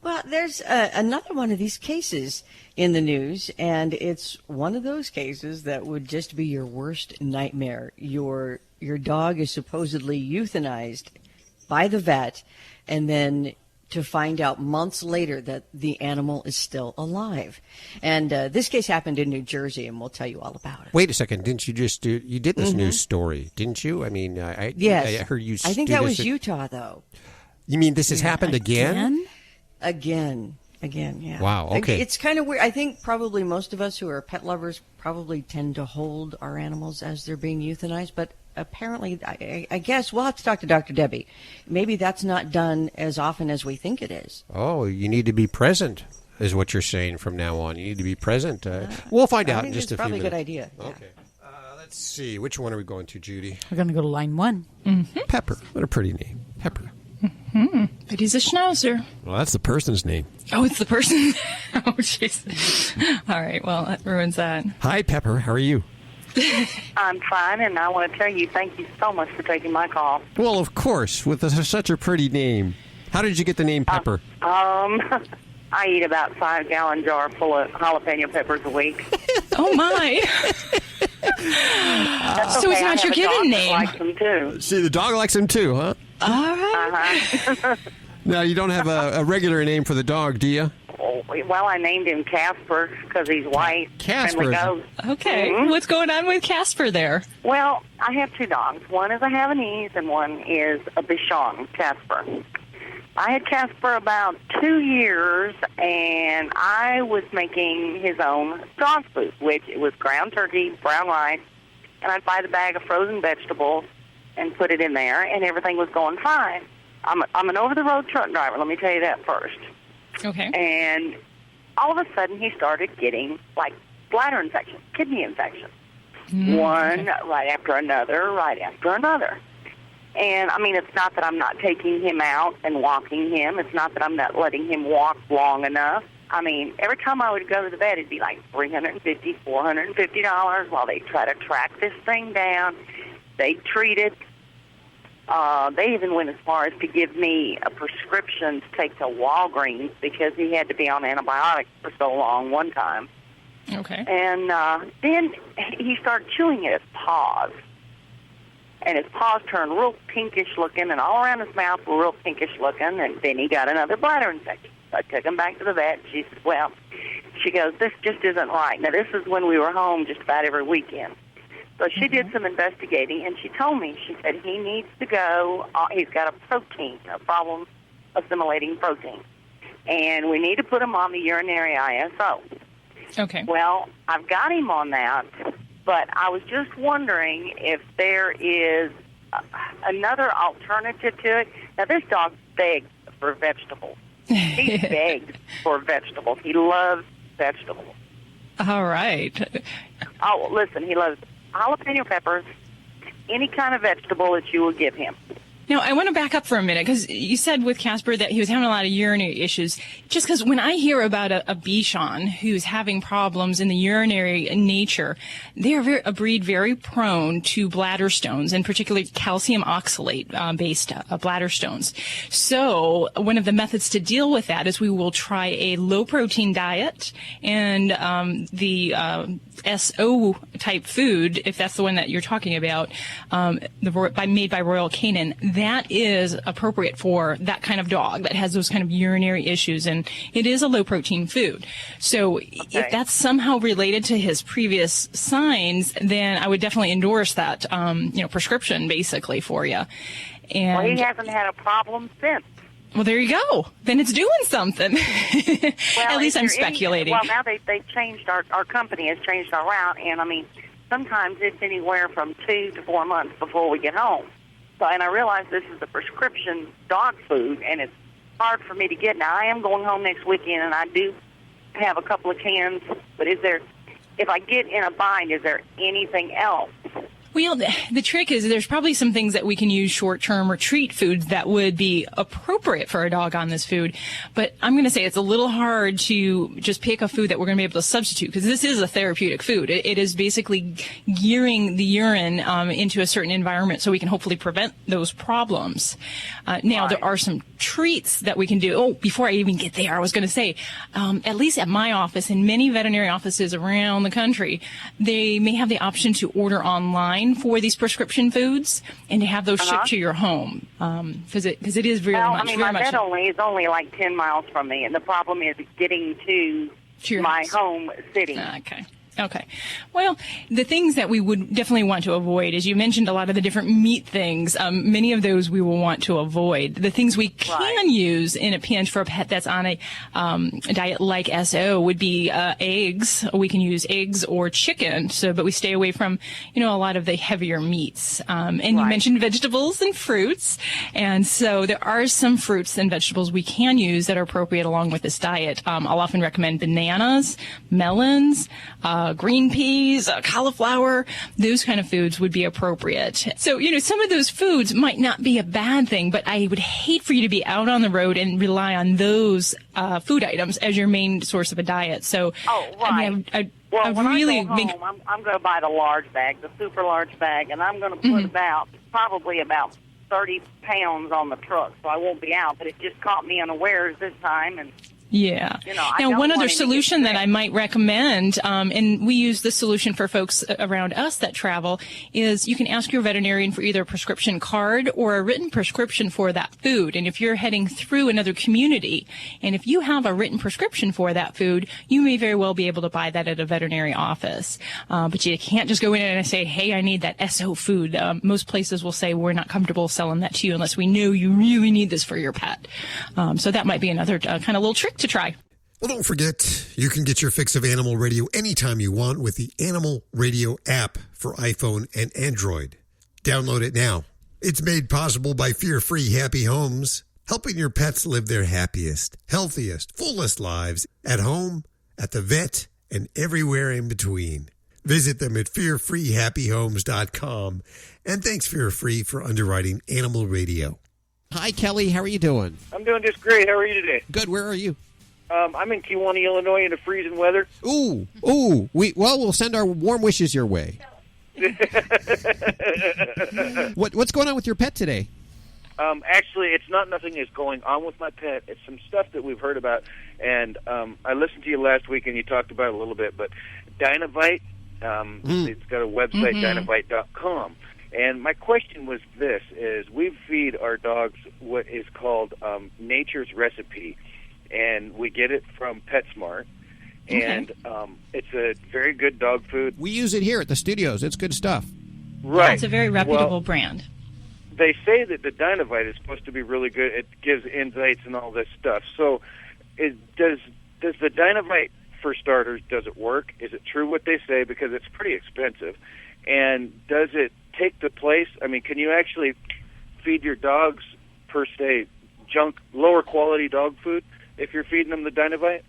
Well, there's another one of these cases in the news, and it's one of those cases that would just be your worst nightmare. Your dog is supposedly euthanized by the vet, and then to find out months later that the animal is still alive. And this case happened in New Jersey, and we'll tell you all about it. Wait a second. Didn't you just do... You did this news story, didn't you? I mean, yes. I heard you... I think that was Utah, though. You mean this has happened again? Again, yeah. Wow, okay. It's kind of weird. I think probably most of us who are pet lovers probably tend to hold our animals as they're being euthanized, but apparently, I guess we'll have to talk to Dr. Debbie. Maybe that's not done as often as we think it is. Oh, you need to be present, is what you're saying from now on. You need to be present. We'll find out in just a few minutes. Probably a good idea. Okay. Let's see. Which one are we going to, Judy? We're going to go to line 1. Mm-hmm. Pepper. What a pretty name. Pepper. Mm-hmm. But he's a schnauzer. Well, that's the person's name. Oh, it's the person? Oh, jeez. All right, well, that ruins that. Hi, Pepper. How are you? I'm fine, and I want to tell you thank you so much for taking my call. Well, of course, with such a pretty name. How did you get the name Pepper? I eat about 5-gallon jar full of jalapeno peppers a week. Oh, my. So it's not your given name. Likes them too. See, the dog likes him too, huh? All right. Uh-huh. Now, you don't have a regular name for the dog, do you? Well, I named him Casper because he's white. Casper. Okay. Mm-hmm. What's going on with Casper there? Well, I have 2 dogs. One is a Havanese and one is a Bichon, Casper. I had Casper about 2 years, and I was making his own dog food, which it was ground turkey, brown rice, and I'd buy the bag of frozen vegetables and put it in there, and everything was going fine. I'm an over-the-road truck driver, let me tell you that first. Okay. And all of a sudden, he started getting, like, bladder infection, kidney infection. One right after another, right after another. And, I mean, it's not that I'm not taking him out and walking him. It's not that I'm not letting him walk long enough. I mean, every time I would go to the vet, it'd be like $350, $450 while they try to track this thing down. They treat it. They even went as far as to give me a prescription to take to Walgreens because he had to be on antibiotics for so long one time. Okay. And then he started chewing at his paws. And his paws turned real pinkish looking, and all around his mouth were real pinkish looking, and then he got another bladder infection. So I took him back to the vet. She said, well, she goes, this just isn't right. Now, this is when we were home just about every weekend. So she did some investigating, and she told me, she said, he needs to go, he's got a problem assimilating protein. And we need to put him on the urinary ISO. Okay. Well, I've got him on that, But I was just wondering if there is another alternative to it. Now, this dog begs for vegetables. He begs for vegetables. He loves vegetables. All right. Oh, listen, he loves jalapeno peppers, any kind of vegetable that you will give him. Now, I want to back up for a minute, because you said with Casper that he was having a lot of urinary issues. Just because when I hear about a Bichon who's having problems in the urinary nature, they are a breed very prone to bladder stones, and particularly calcium oxalate-based bladder stones. So one of the methods to deal with that is we will try a low-protein diet, and the SO-type food, if that's the one that you're talking about, made by Royal Canin, that is appropriate for that kind of dog that has those kind of urinary issues, and it is a low-protein food. So if that's somehow related to his previous signs, then I would definitely endorse that, prescription basically for you. And Well, he hasn't had a problem since. Well, there you go. Then it's doing something. At least I'm speculating. Now they've changed, our company has changed our route, and I mean, sometimes it's anywhere from 2 to 4 months before we get home. So, and I realize this is a prescription dog food, and it's hard for me to get. Now, I am going home next weekend, and I do have a couple of cans, but if I get in a bind, is there anything else? Well, the trick is there's probably some things that we can use short-term retreat foods that would be appropriate for a dog on this food. But I'm going to say it's a little hard to just pick a food that we're going to be able to substitute, because this is a therapeutic food. It is basically gearing the urine into a certain environment so we can hopefully prevent those problems. Now, there are some treats that we can do. Oh, before I even get there, I was going to say, at least at my office and many veterinary offices around the country, they may have the option to order online for these prescription foods and to have those shipped to your home, because it is very much. My vet is only like 10 miles from me, and the problem is getting to my home city. Okay. Well, the things that we would definitely want to avoid, as you mentioned, a lot of the different meat things, many of those we will want to avoid. The things we can use in a pinch for a pet that's on a diet like SO would be eggs. We can use eggs or chicken, but we stay away from, a lot of the heavier meats. And you mentioned vegetables and fruits. And so there are some fruits and vegetables we can use that are appropriate along with this diet. I'll often recommend bananas, melons, green peas, cauliflower, those kind of foods would be appropriate. So, some of those foods might not be a bad thing, but I would hate for you to be out on the road and rely on those food items as your main source of a diet. So, when I go home, I'm going to buy the large bag, the super large bag, and I'm going to put probably about 30 pounds on the truck, so I won't be out. But it just caught me unawares this time, and yeah. Now, one other solution that I might recommend, and we use this solution for folks around us that travel, is you can ask your veterinarian for either a prescription card or a written prescription for that food. And if you're heading through another community, and if you have a written prescription for that food, you may very well be able to buy that at a veterinary office. But you can't just go in and say, hey, I need that SO food. Most places will say, we're not comfortable selling that to you unless we know you really need this for your pet. So that might be another kind of little trick to try. Well, don't forget, you can get your fix of Animal Radio anytime you want with the Animal Radio app for iPhone and Android. Download it now. It's made possible by Fear-Free Happy Homes, helping your pets live their happiest, healthiest, fullest lives at home, at the vet, and everywhere in between. Visit them at fearfreehappyhomes.com. And thanks, Fear-Free, for underwriting Animal Radio. Hi, Kelly. How are you doing? I'm doing just great. How are you today? Good. Where are you? I'm in Kewanee, Illinois, in the freezing weather. Ooh. We'll send our warm wishes your way. What's going on with your pet today? Actually, it's nothing is going on with my pet. It's some stuff that we've heard about, and I listened to you last week, and you talked about it a little bit. But Dynavite, it's got a website, Dynavite.com. And my question was this, is we feed our dogs what is called Nature's Recipe, and we get it from PetSmart, and it's a very good dog food. We use it here at the studios. It's good stuff. Right. Yeah, it's a very reputable brand. They say that the Dynavite is supposed to be really good. It gives insights and all this stuff. So does the Dynavite for starters, does it work? Is it true what they say? Because it's pretty expensive. And does it take the place? I mean, can you actually feed your dogs, per se, junk, lower quality dog food if you're feeding them the Dynavite?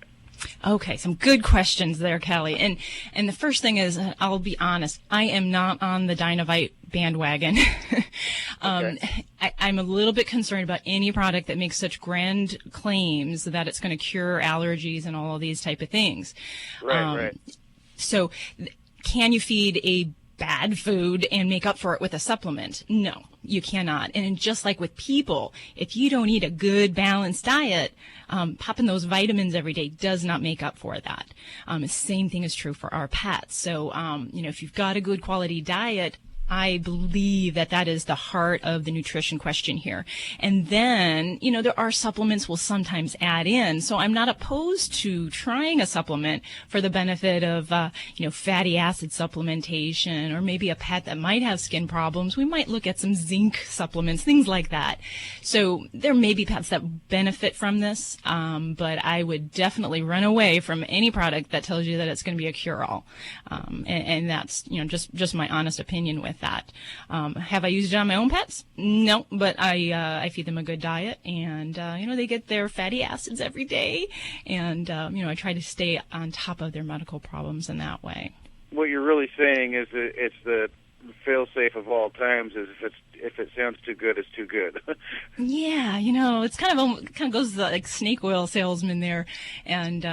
Okay, some good questions there, Kelly. And the first thing is, I'll be honest, I am not on the Dynavite bandwagon. I'm a little bit concerned about any product that makes such grand claims that it's going to cure allergies and all of these type of things. Right. So can you feed a bad food and make up for it with a supplement? No, you cannot. And just like with people, if you don't eat a good balanced diet, popping those vitamins every day does not make up for that. The same thing is true for our pets. So, if you've got a good quality diet, I believe that is the heart of the nutrition question here. And then, there are supplements we'll sometimes add in. So I'm not opposed to trying a supplement for the benefit of, fatty acid supplementation, or maybe a pet that might have skin problems. We might look at some zinc supplements, things like that. So there may be pets that benefit from this, but I would definitely run away from any product that tells you that it's going to be a cure-all. And that's, just my honest opinion with that. Have I used it on my own pets? No, but I feed them a good diet, and they get their fatty acids every day, and I try to stay on top of their medical problems in that way. What you're really saying is that it's the fail-safe of all times. Is if it sounds too good, it's too good. Yeah, it's kind of goes like snake oil salesman there, and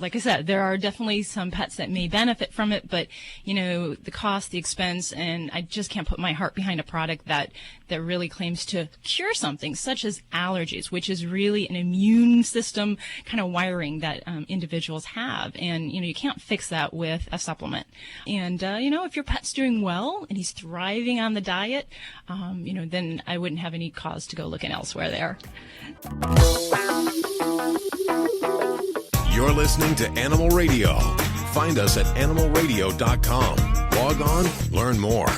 like I said, there are definitely some pets that may benefit from it, but the cost, the expense, and I just can't put my heart behind a product that really claims to cure something such as allergies, which is really an immune system kind of wiring that individuals have, and you can't fix that with a supplement. And if your pet's doing well and he's thriving on the diet, then I wouldn't have any cause to go looking elsewhere there. You're listening to Animal Radio. Find us at animalradio.com. Log on, learn more.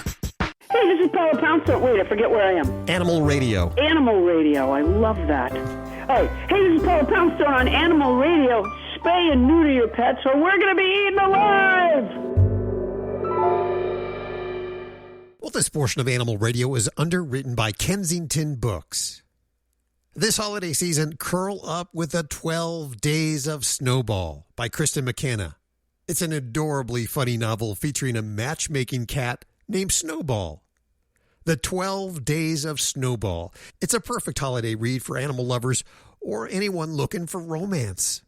Hey, this is Paula Poundstone. Wait, I forget where I am. Animal Radio. Animal Radio. I love that. Oh, hey, this is Paula Poundstone on Animal Radio. Spay and neuter your pets, or we're going to be eaten alive! Well, this portion of Animal Radio is underwritten by Kensington Books. This holiday season, curl up with the 12 Days of Snowball by Kristen McKenna. It's an adorably funny novel featuring a matchmaking cat named Snowball. The 12 Days of Snowball. It's a perfect holiday read for animal lovers or anyone looking for romance.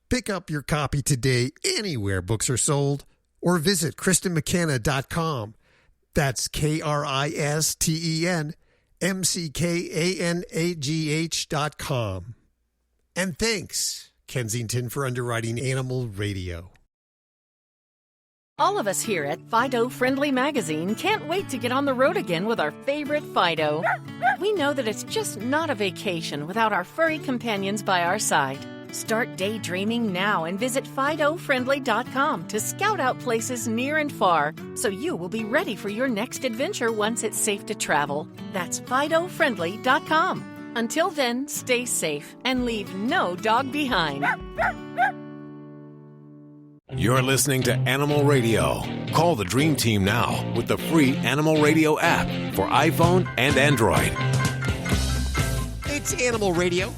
Pick up your copy today anywhere books are sold, or visit KristenMcKenna.com. That's KristenMcKanagh.com. And thanks, Kensington, for underwriting Animal Radio. All of us here at Fido Friendly Magazine can't wait to get on the road again with our favorite Fido. We know that it's just not a vacation without our furry companions by our side. Start daydreaming now and visit FidoFriendly.com to scout out places near and far so you will be ready for your next adventure once it's safe to travel. That's FidoFriendly.com. Until then, stay safe and leave no dog behind. You're listening to Animal Radio. Call the Dream Team now with the free Animal Radio app for iPhone and Android. It's Animal Radio.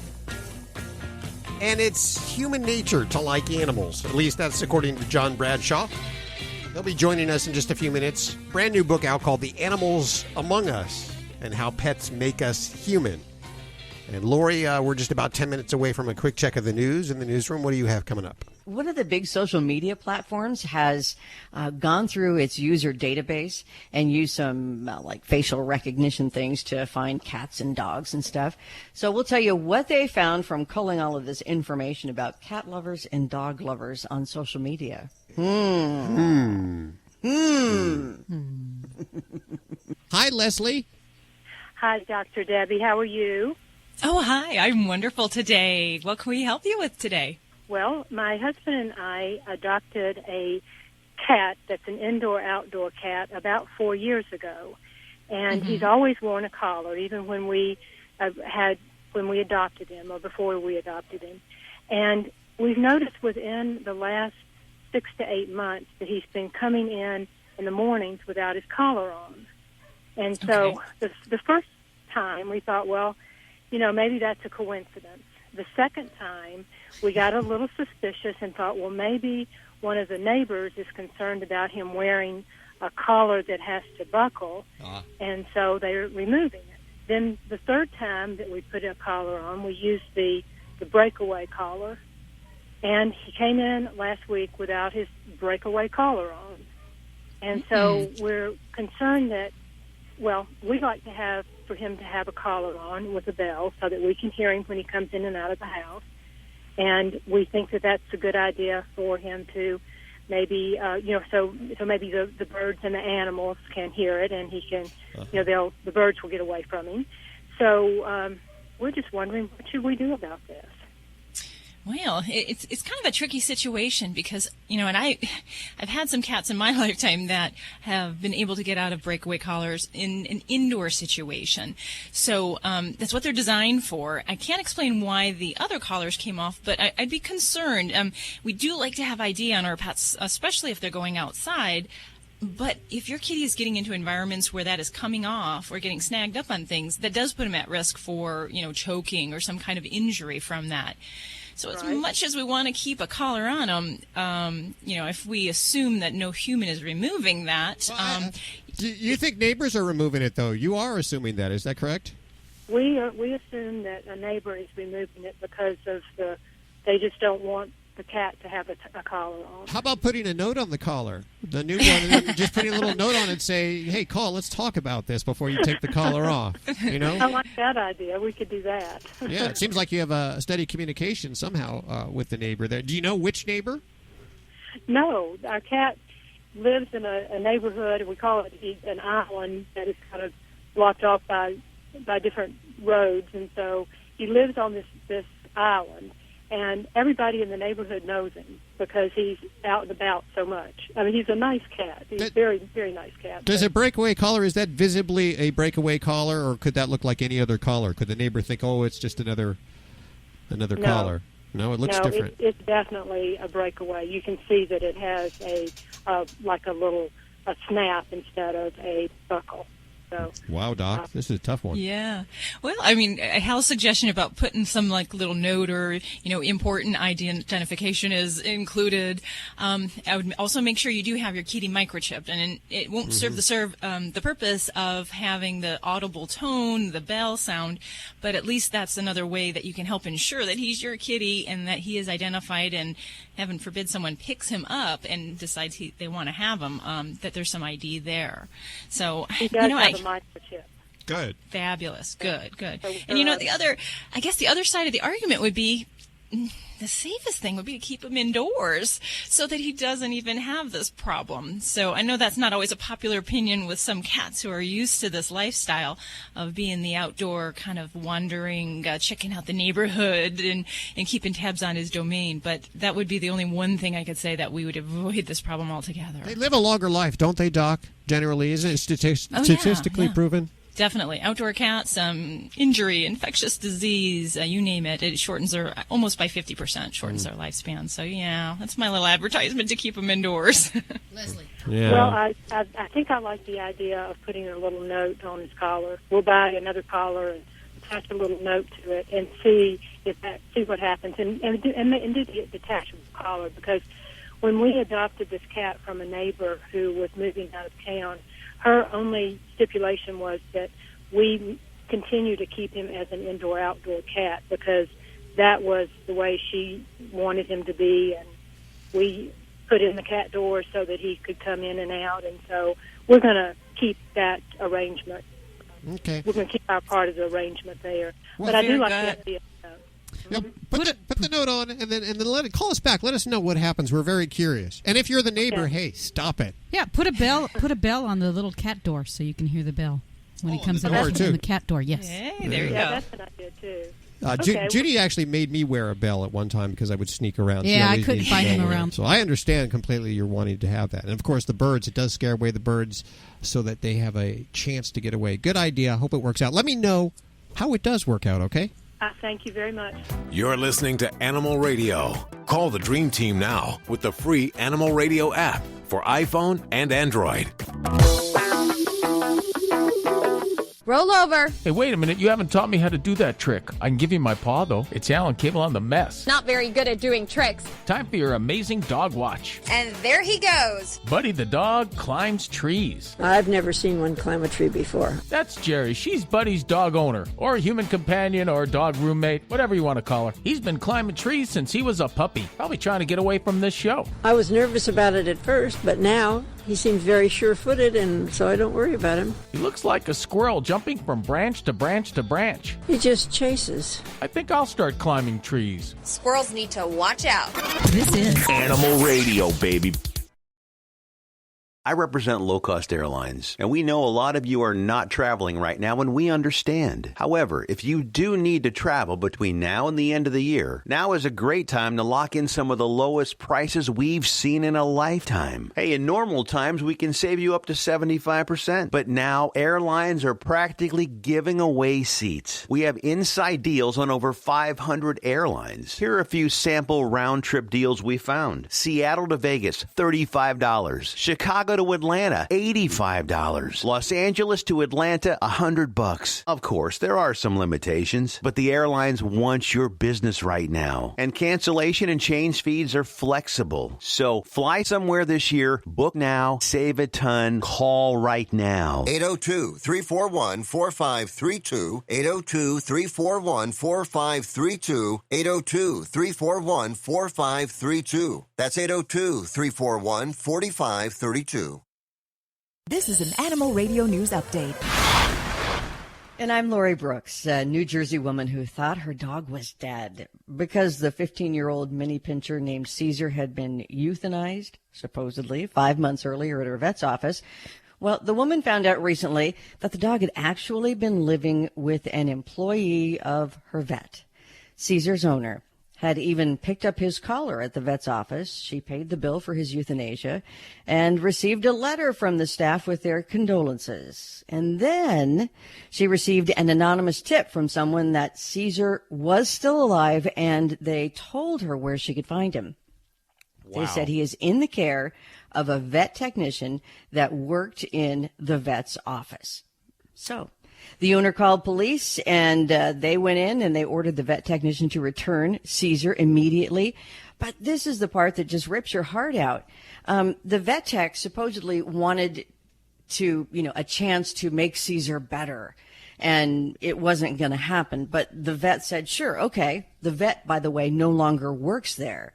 And it's human nature to like animals. At least that's according to John Bradshaw. He'll be joining us in just a few minutes. Brand new book out called The Animals Among Us and How Pets Make Us Human. And Lori, we're just about 10 minutes away from a quick check of the news in the newsroom. What do you have coming up? One of the big social media platforms has gone through its user database and used some like facial recognition things to find cats and dogs and stuff. So we'll tell you what they found from culling all of this information about cat lovers and dog lovers on social media. Hi, Leslie. Hi, Dr. Debbie. How are you? Oh, hi. I'm wonderful today. What can we help you with today? Well, my husband and I adopted a cat that's an indoor-outdoor cat about 4 years ago. And he's always worn a collar, even when we adopted him or before we adopted him. And we've noticed within the last 6 to 8 months that he's been coming in the mornings without his collar on. And so the first time we thought, well, maybe that's a coincidence. The second time we got a little suspicious and thought, well, maybe one of the neighbors is concerned about him wearing a collar that has to buckle, and so they're removing it. Then the third time that we put a collar on, we used the breakaway collar, and he came in last week without his breakaway collar on. And so we're concerned that, well, we'd like for him to have a collar on with a bell so that we can hear him when he comes in and out of the house. And we think that that's a good idea for him to maybe, so maybe the birds and the animals can hear it, and he can, the birds will get away from him. So we're just wondering, what should we do about this? Well, it's kind of a tricky situation because, and I've had some cats in my lifetime that have been able to get out of breakaway collars in an indoor situation. So that's what they're designed for. I can't explain why the other collars came off, but I'd be concerned. We do like to have ID on our pets, especially if they're going outside. But if your kitty is getting into environments where that is coming off or getting snagged up on things, that does put them at risk for, choking or some kind of injury from that. So as much as we want to keep a collar on them, if we assume that no human is removing that. You think neighbors are removing it, though? You are assuming that. Is that correct? We assume that a neighbor is removing it because of they just don't want the cat to have a collar on. How about putting a note on the collar? The new one, just putting a little note on it and say, hey, call, let's talk about this before you take the collar off. I like that idea. We could do that. Yeah, it seems like you have a steady communication somehow with the neighbor there. Do you know which neighbor? No. Our cat lives in a neighborhood, and we call it an island that is kind of blocked off by different roads. And so he lives on this island. And everybody in the neighborhood knows him because he's out and about so much. I mean, he's a nice cat. He's a very, very nice cat. Does a breakaway collar, is that visibly a breakaway collar, or could that look like any other collar? Could the neighbor think, oh, it's just another collar? No, it looks different. It's definitely a breakaway. You can see that it has a snap instead of a buckle. So, wow, Doc, this is a tough one. Yeah. Well, I mean, Hal's suggestion about putting some little note or, important identification is included. I would also make sure you do have your kitty microchipped, and it won't serve the purpose of having the audible tone, the bell sound, but at least that's another way that you can help ensure that he's your kitty and that he is identified, and heaven forbid someone picks him up and decides they want to have him, that there's some ID there. So, he does have a microchip. Good. Fabulous. Good. And the other side of the argument would be the safest thing would be to keep him indoors so that he doesn't even have this problem. So I know that's not always a popular opinion with some cats who are used to this lifestyle of being the outdoor kind of wandering, checking out the neighborhood and keeping tabs on his domain. But that would be the only one thing I could say that we would avoid this problem altogether. They live a longer life, don't they, Doc? Generally, isn't it statistically proven? Definitely. Outdoor cats, injury, infectious disease, you name it. It shortens their, almost by 50%, shortens their lifespan. So, yeah, that's my little advertisement to keep them indoors. Leslie. Yeah. Well, I think I like the idea of putting a little note on his collar. We'll buy another collar and attach a little note to it and see what happens. And do the detachable collar, because when we adopted this cat from a neighbor who was moving out of town, her only stipulation was that we continue to keep him as an indoor-outdoor cat because that was the way she wanted him to be, and we put in the cat door so that he could come in and out, and so we're going to keep that arrangement. Okay. We're going to keep our part of the arrangement there. Well, but I do like the idea. Yep. Put the note on, and then call us back. Let us know what happens. We're very curious. And if you're the neighbor, hey, stop it. Yeah, put a bell on the little cat door so you can hear the bell when he comes out on the cat door. Yes. Hey, there you go. That's an idea too. Judy actually made me wear a bell at one time because I would sneak around. Yeah, I couldn't find him around. So I understand completely you're wanting to have that. And, of course, the birds, it does scare away the birds so that they have a chance to get away. Good idea. I hope it works out. Let me know how it does work out, okay? Thank you very much. You're listening to Animal Radio. Call the Dream Team now with the free Animal Radio app for iPhone and Android. Roll over. Hey, wait a minute. You haven't taught me how to do that trick. I can give you my paw, though. It's Alan Cable on the mess. Not very good at doing tricks. Time for your amazing dog watch. And there he goes. Buddy the dog climbs trees. I've never seen one climb a tree before. That's Jerry. She's Buddy's dog owner, or human companion, or dog roommate, whatever you want to call her. He's been climbing trees since he was a puppy, probably trying to get away from this show. I was nervous about it at first, but now he seems very sure-footed, and so I don't worry about him. He looks like a squirrel jumping from branch to branch to branch. He just chases. I think I'll start climbing trees. Squirrels need to watch out. This is Animal Radio, baby. I represent low-cost airlines, and we know a lot of you are not traveling right now, and we understand. However, if you do need to travel between now and the end of the year, now is a great time to lock in some of the lowest prices we've seen in a lifetime. Hey, in normal times, we can save you up to 75%, but now airlines are practically giving away seats. We have inside deals on over 500 airlines. Here are a few sample round-trip deals we found. Seattle to Vegas, $35. Chicago to Atlanta, $85. Los Angeles to Atlanta, $100. Of course, there are some limitations, but the airlines want your business right now. And cancellation and change fees are flexible. So fly somewhere this year, book now, save a ton, call right now. 802-341-4532, 802-341-4532, 802-341-4532. That's 802-341-4532. This is an Animal Radio News Update. And I'm Lori Brooks, a New Jersey woman who thought her dog was dead because the 15-year-old Mini Pinscher named Caesar had been euthanized, supposedly, 5 months earlier at her vet's office. Well, the woman found out recently that the dog had actually been living with an employee of her vet. Caesar's owner had even picked up his collar at the vet's office. She paid the bill for his euthanasia and received a letter from the staff with their condolences. And then she received an anonymous tip from someone that Caesar was still alive, and they told her where she could find him. Wow. They said he is in the care of a vet technician that worked in the vet's office. So the owner called police, and they went in and they ordered the vet technician to return Caesar immediately. But this is the part that just rips your heart out. The vet tech supposedly wanted to, a chance to make Caesar better, and it wasn't going to happen. But the vet said, sure, okay. The vet, by the way, no longer works there.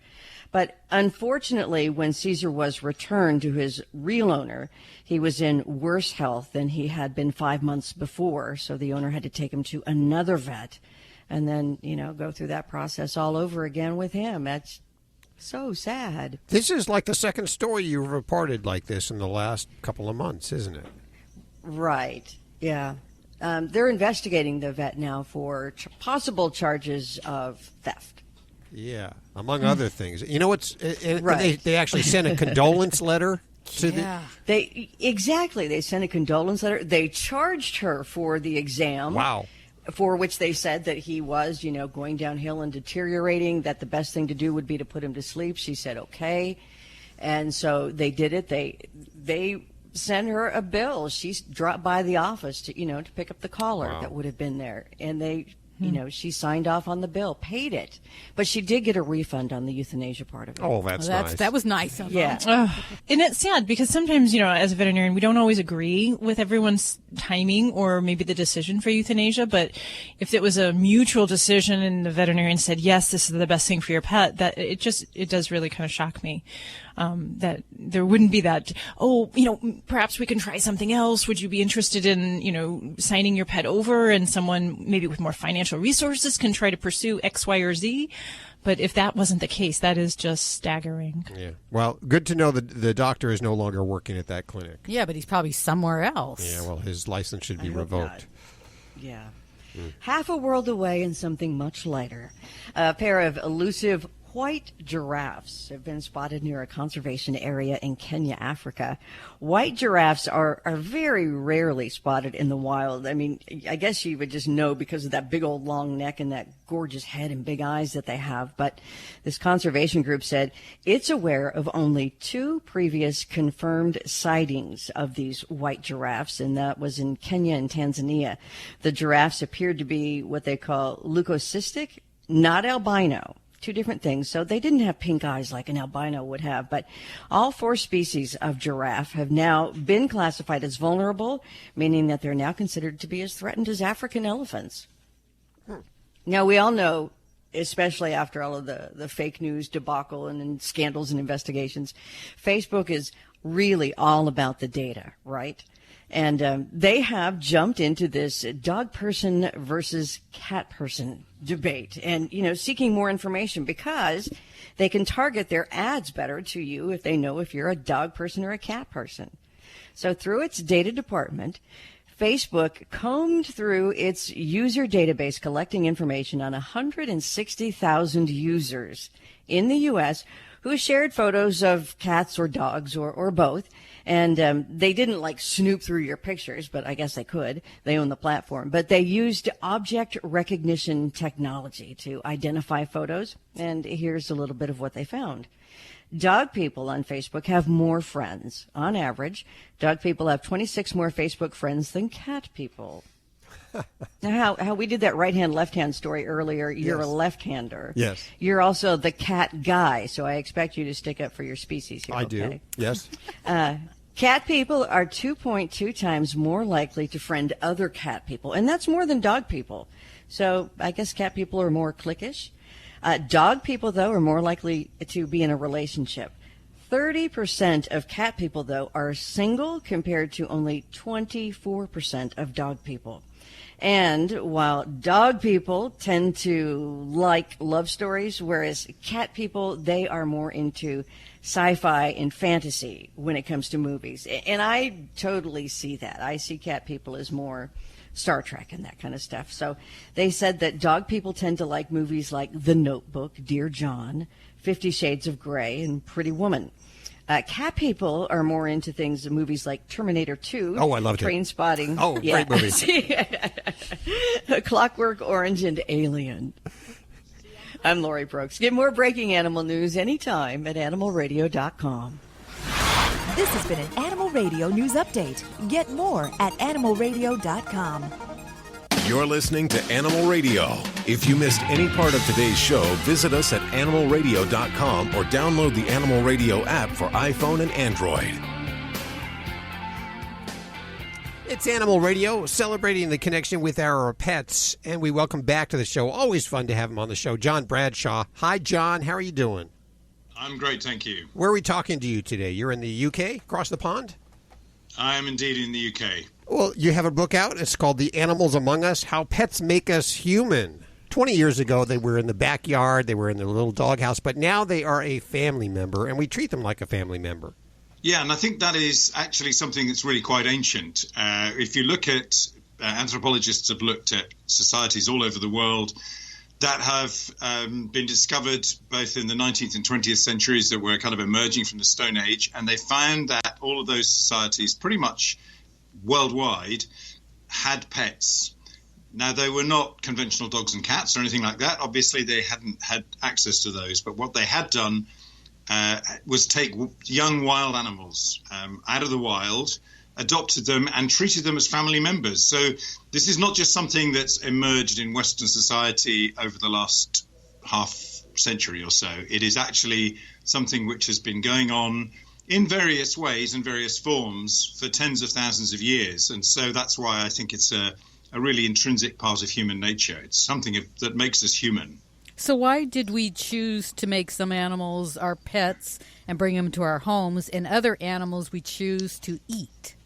But unfortunately, when Caesar was returned to his real owner, he was in worse health than he had been 5 months before. So the owner had to take him to another vet and then, go through that process all over again with him. That's so sad. This is like the second story you've reported like this in the last couple of months, isn't it? Right. Yeah. They're investigating the vet now for possible charges of theft. Yeah, among other things. You know what's right. They actually sent a condolence letter to They sent a condolence letter. They charged her for the exam. Wow. For which they said that he was, going downhill and deteriorating, that the best thing to do would be to put him to sleep. She said okay. And so they did it. They sent her a bill. She dropped by the office to pick up the collar that would have been there. And they she signed off on the bill, paid it, but she did get a refund on the euthanasia part of it. Oh, that's nice. That was nice of yeah. them. And it's sad because sometimes, as a veterinarian, we don't always agree with everyone's timing or maybe the decision for euthanasia. But if it was a mutual decision and the veterinarian said, yes, this is the best thing for your pet, that it does really kind of shock me. That there wouldn't be that, perhaps we can try something else. Would you be interested in, signing your pet over, and someone maybe with more financial resources can try to pursue X, Y, or Z? But if that wasn't the case, that is just staggering. Yeah. Well, good to know that the doctor is no longer working at that clinic. Yeah, but he's probably somewhere else. Yeah, well, his license should be revoked. Yeah. Half a world away and something much lighter. A pair of elusive white giraffes have been spotted near a conservation area in Kenya, Africa. White giraffes are very rarely spotted in the wild. I mean, I guess you would just know because of that big old long neck and that gorgeous head and big eyes that they have. But this conservation group said it's aware of only 2 previous confirmed sightings of these white giraffes, and that was in Kenya and Tanzania. The giraffes appeared to be what they call leucocystic, not albino. 2 different things. So they didn't have pink eyes like an albino would have, but all 4 species of giraffe have now been classified as vulnerable, meaning that they're now considered to be as threatened as African elephants. Now, we all know, especially after all of the fake news debacle and scandals and investigations, Facebook is really all about the data, right? And they have jumped into this dog person versus cat person debate and, seeking more information because they can target their ads better to you if they know if you're a dog person or a cat person. So through its data department, Facebook combed through its user database collecting information on 160,000 users in the U.S. who shared photos of cats or dogs or both. And they didn't snoop through your pictures, but I guess they could. They own the platform. But they used object recognition technology to identify photos. And here's a little bit of what they found. Dog people on Facebook have more friends. On average, dog people have 26 more Facebook friends than cat people. Now, how we did that right-hand, left-hand story earlier, you're a left-hander. Yes. You're also the cat guy, so I expect you to stick up for your species here. I do, yes. Cat people are 2.2 times more likely to friend other cat people, and that's more than dog people. So I guess cat people are more cliquish. Dog people, though, are more likely to be in a relationship. 30% of cat people, though, are single compared to only 24% of dog people. And while dog people tend to like love stories, whereas cat people, they are more into sci-fi and fantasy when it comes to movies. And I totally see that. I see cat people as more Star Trek and that kind of stuff. So they said that dog people tend to like movies like The Notebook, Dear John, 50 Shades of Grey, and Pretty Woman. Cat people are more into movies like Terminator 2. Oh, I loved Train Spotting. Oh, yeah. Great movie. Clockwork Orange and Alien. I'm Lori Brooks. Get more breaking animal news anytime at animalradio.com. This has been an Animal Radio News Update. Get more at animalradio.com. You're listening to Animal Radio. If you missed any part of today's show, visit us at animalradio.com or download the Animal Radio app for iPhone and Android. It's Animal Radio, celebrating the connection with our pets, and we welcome back to the show. Always fun to have him on the show, John Bradshaw. Hi, John. How are you doing? I'm great, thank you. Where are we talking to you today? You're in the UK, across the pond? I am indeed in the UK. Well, you have a book out. It's called The Animals Among Us, How Pets Make Us Human. 20 years ago, they were in the backyard, they were in their little doghouse, but now they are a family member, and we treat them like a family member. Yeah, and I think that is actually something that's really quite ancient. If you look at anthropologists have looked at societies all over the world that have been discovered both in the 19th and 20th centuries that were kind of emerging from the Stone Age, and they found that all of those societies pretty much worldwide had pets. Now, they were not conventional dogs and cats or anything like that. Obviously, they hadn't had access to those. But what they had done was take young wild animals out of the wild, adopted them, and treated them as family members. So this is not just something that's emerged in Western society over the last half century or so. It is actually something which has been going on in various ways and various forms for tens of thousands of years. And so that's why I think it's a really intrinsic part of human nature. It's something that makes us human. So why did we choose to make some animals our pets and bring them to our homes, and other animals we choose to eat?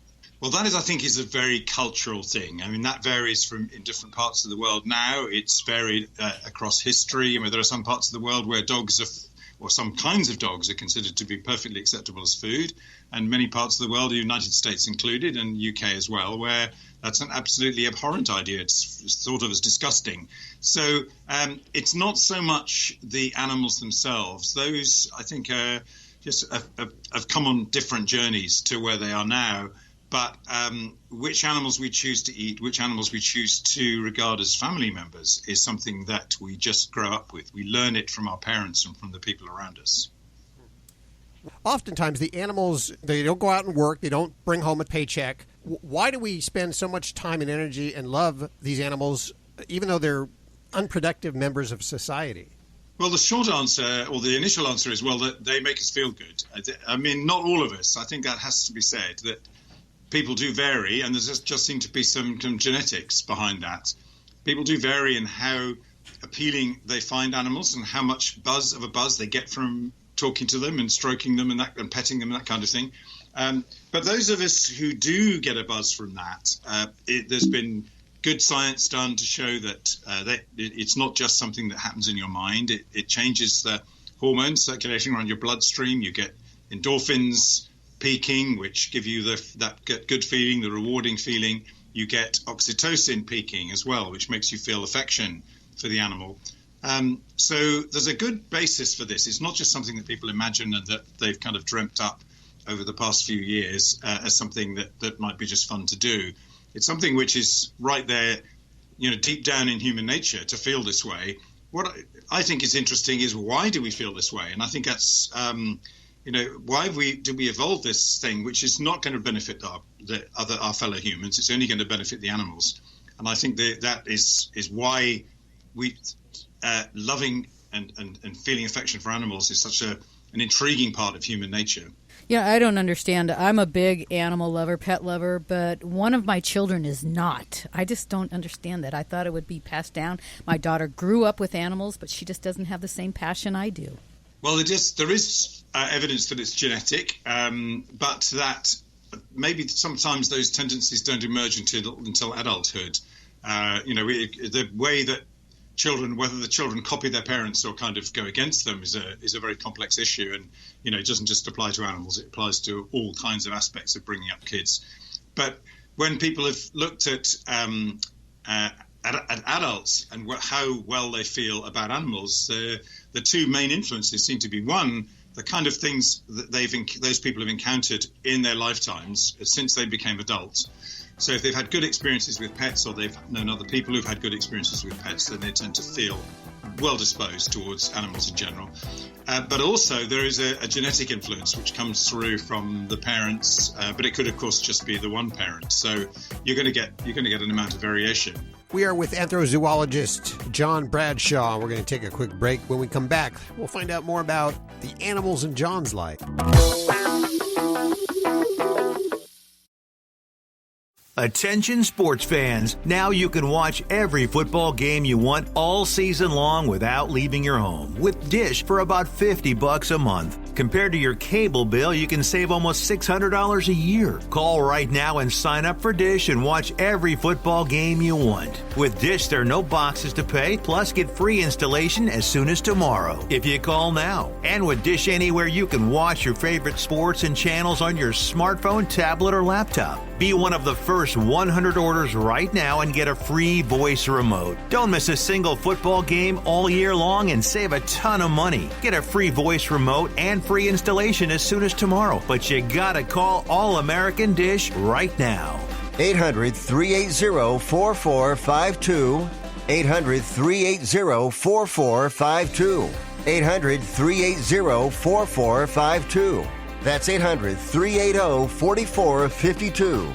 Well, that I think is a very cultural thing. I mean, that varies in different parts of the world now. It's varied across history. I mean, there are some parts of the world where dogs or some kinds of dogs are considered to be perfectly acceptable as food, and many parts of the world, the United States included, and UK as well, where that's an absolutely abhorrent idea. It's thought of as disgusting. So it's not so much the animals themselves. Those, I think, just have come on different journeys to where they are now. But which animals we choose to eat, which animals we choose to regard as family members is something that we just grow up with. We learn it from our parents and from the people around us. Oftentimes the animals, they don't go out and work, they don't bring home a paycheck. Why do we spend so much time and energy and love these animals, even though they're unproductive members of society? Well, the short answer, or the initial answer is, well, that they make us feel good. I mean, not all of us. I think that has to be said, that people do vary, and there just seem to be some genetics behind that. People do vary in how appealing they find animals and how much buzz they get from talking to them and stroking them and petting them and that kind of thing. But those of us who do get a buzz from that, there's been good science done to show that it's not just something that happens in your mind. It changes the hormones circulating around your bloodstream. You get endorphins peaking, which give you that good feeling, the rewarding feeling. You get oxytocin peaking as well, which makes you feel affection for the animal. So there's a good basis for this. It's not just something that people imagine and that they've kind of dreamt up over the past few years as something that might be just fun to do. It's something which is right there, deep down in human nature to feel this way. What I think is interesting is, why do we feel this way? And I think that's why do we evolve this thing, which is not going to benefit our fellow humans? It's only going to benefit the animals. And I think that is why we loving and feeling affection for animals is such an intriguing part of human nature. Yeah, I don't understand. I'm a big animal lover, pet lover, but one of my children is not. I just don't understand that. I thought it would be passed down. My daughter grew up with animals, but she just doesn't have the same passion I do. Well, there is evidence that it's genetic, but that maybe sometimes those tendencies don't emerge until adulthood. The way that children, whether the children copy their parents or kind of go against them, is a very complex issue, and it doesn't just apply to animals; it applies to all kinds of aspects of bringing up kids. But when people have looked at adults and how well they feel about animals, the two main influences seem to be, one, the kind of things that those people have encountered in their lifetimes since they became adults. So if they've had good experiences with pets, or they've known other people who've had good experiences with pets, then they tend to feel well disposed towards animals in general. But also there is a genetic influence which comes through from the parents, but it could of course just be the one parent. So you're going to get an amount of variation. We are with Anthrozoologist John Bradshaw. We're going to take a quick break. When we come back, we'll find out more about the animals in John's life. Attention sports fans, now you can watch every football game you want all season long without leaving your home with Dish for about $50 a month. Compared to your cable bill, you can save almost $600 a year. Call right now and sign up for Dish and watch every football game you want. With Dish, there are no boxes to pay, plus get free installation as soon as tomorrow if you call now. And with Dish Anywhere, you can watch your favorite sports and channels on your smartphone, tablet, or laptop. Be one of the first 100 orders right now and get a free voice remote. Don't miss a single football game all year long and save a ton of money. Get a free voice remote and free installation as soon as tomorrow. But you gotta call All American Dish right now. 800-380-4452. 800-380-4452. 800-380-4452. That's 800-380-4452.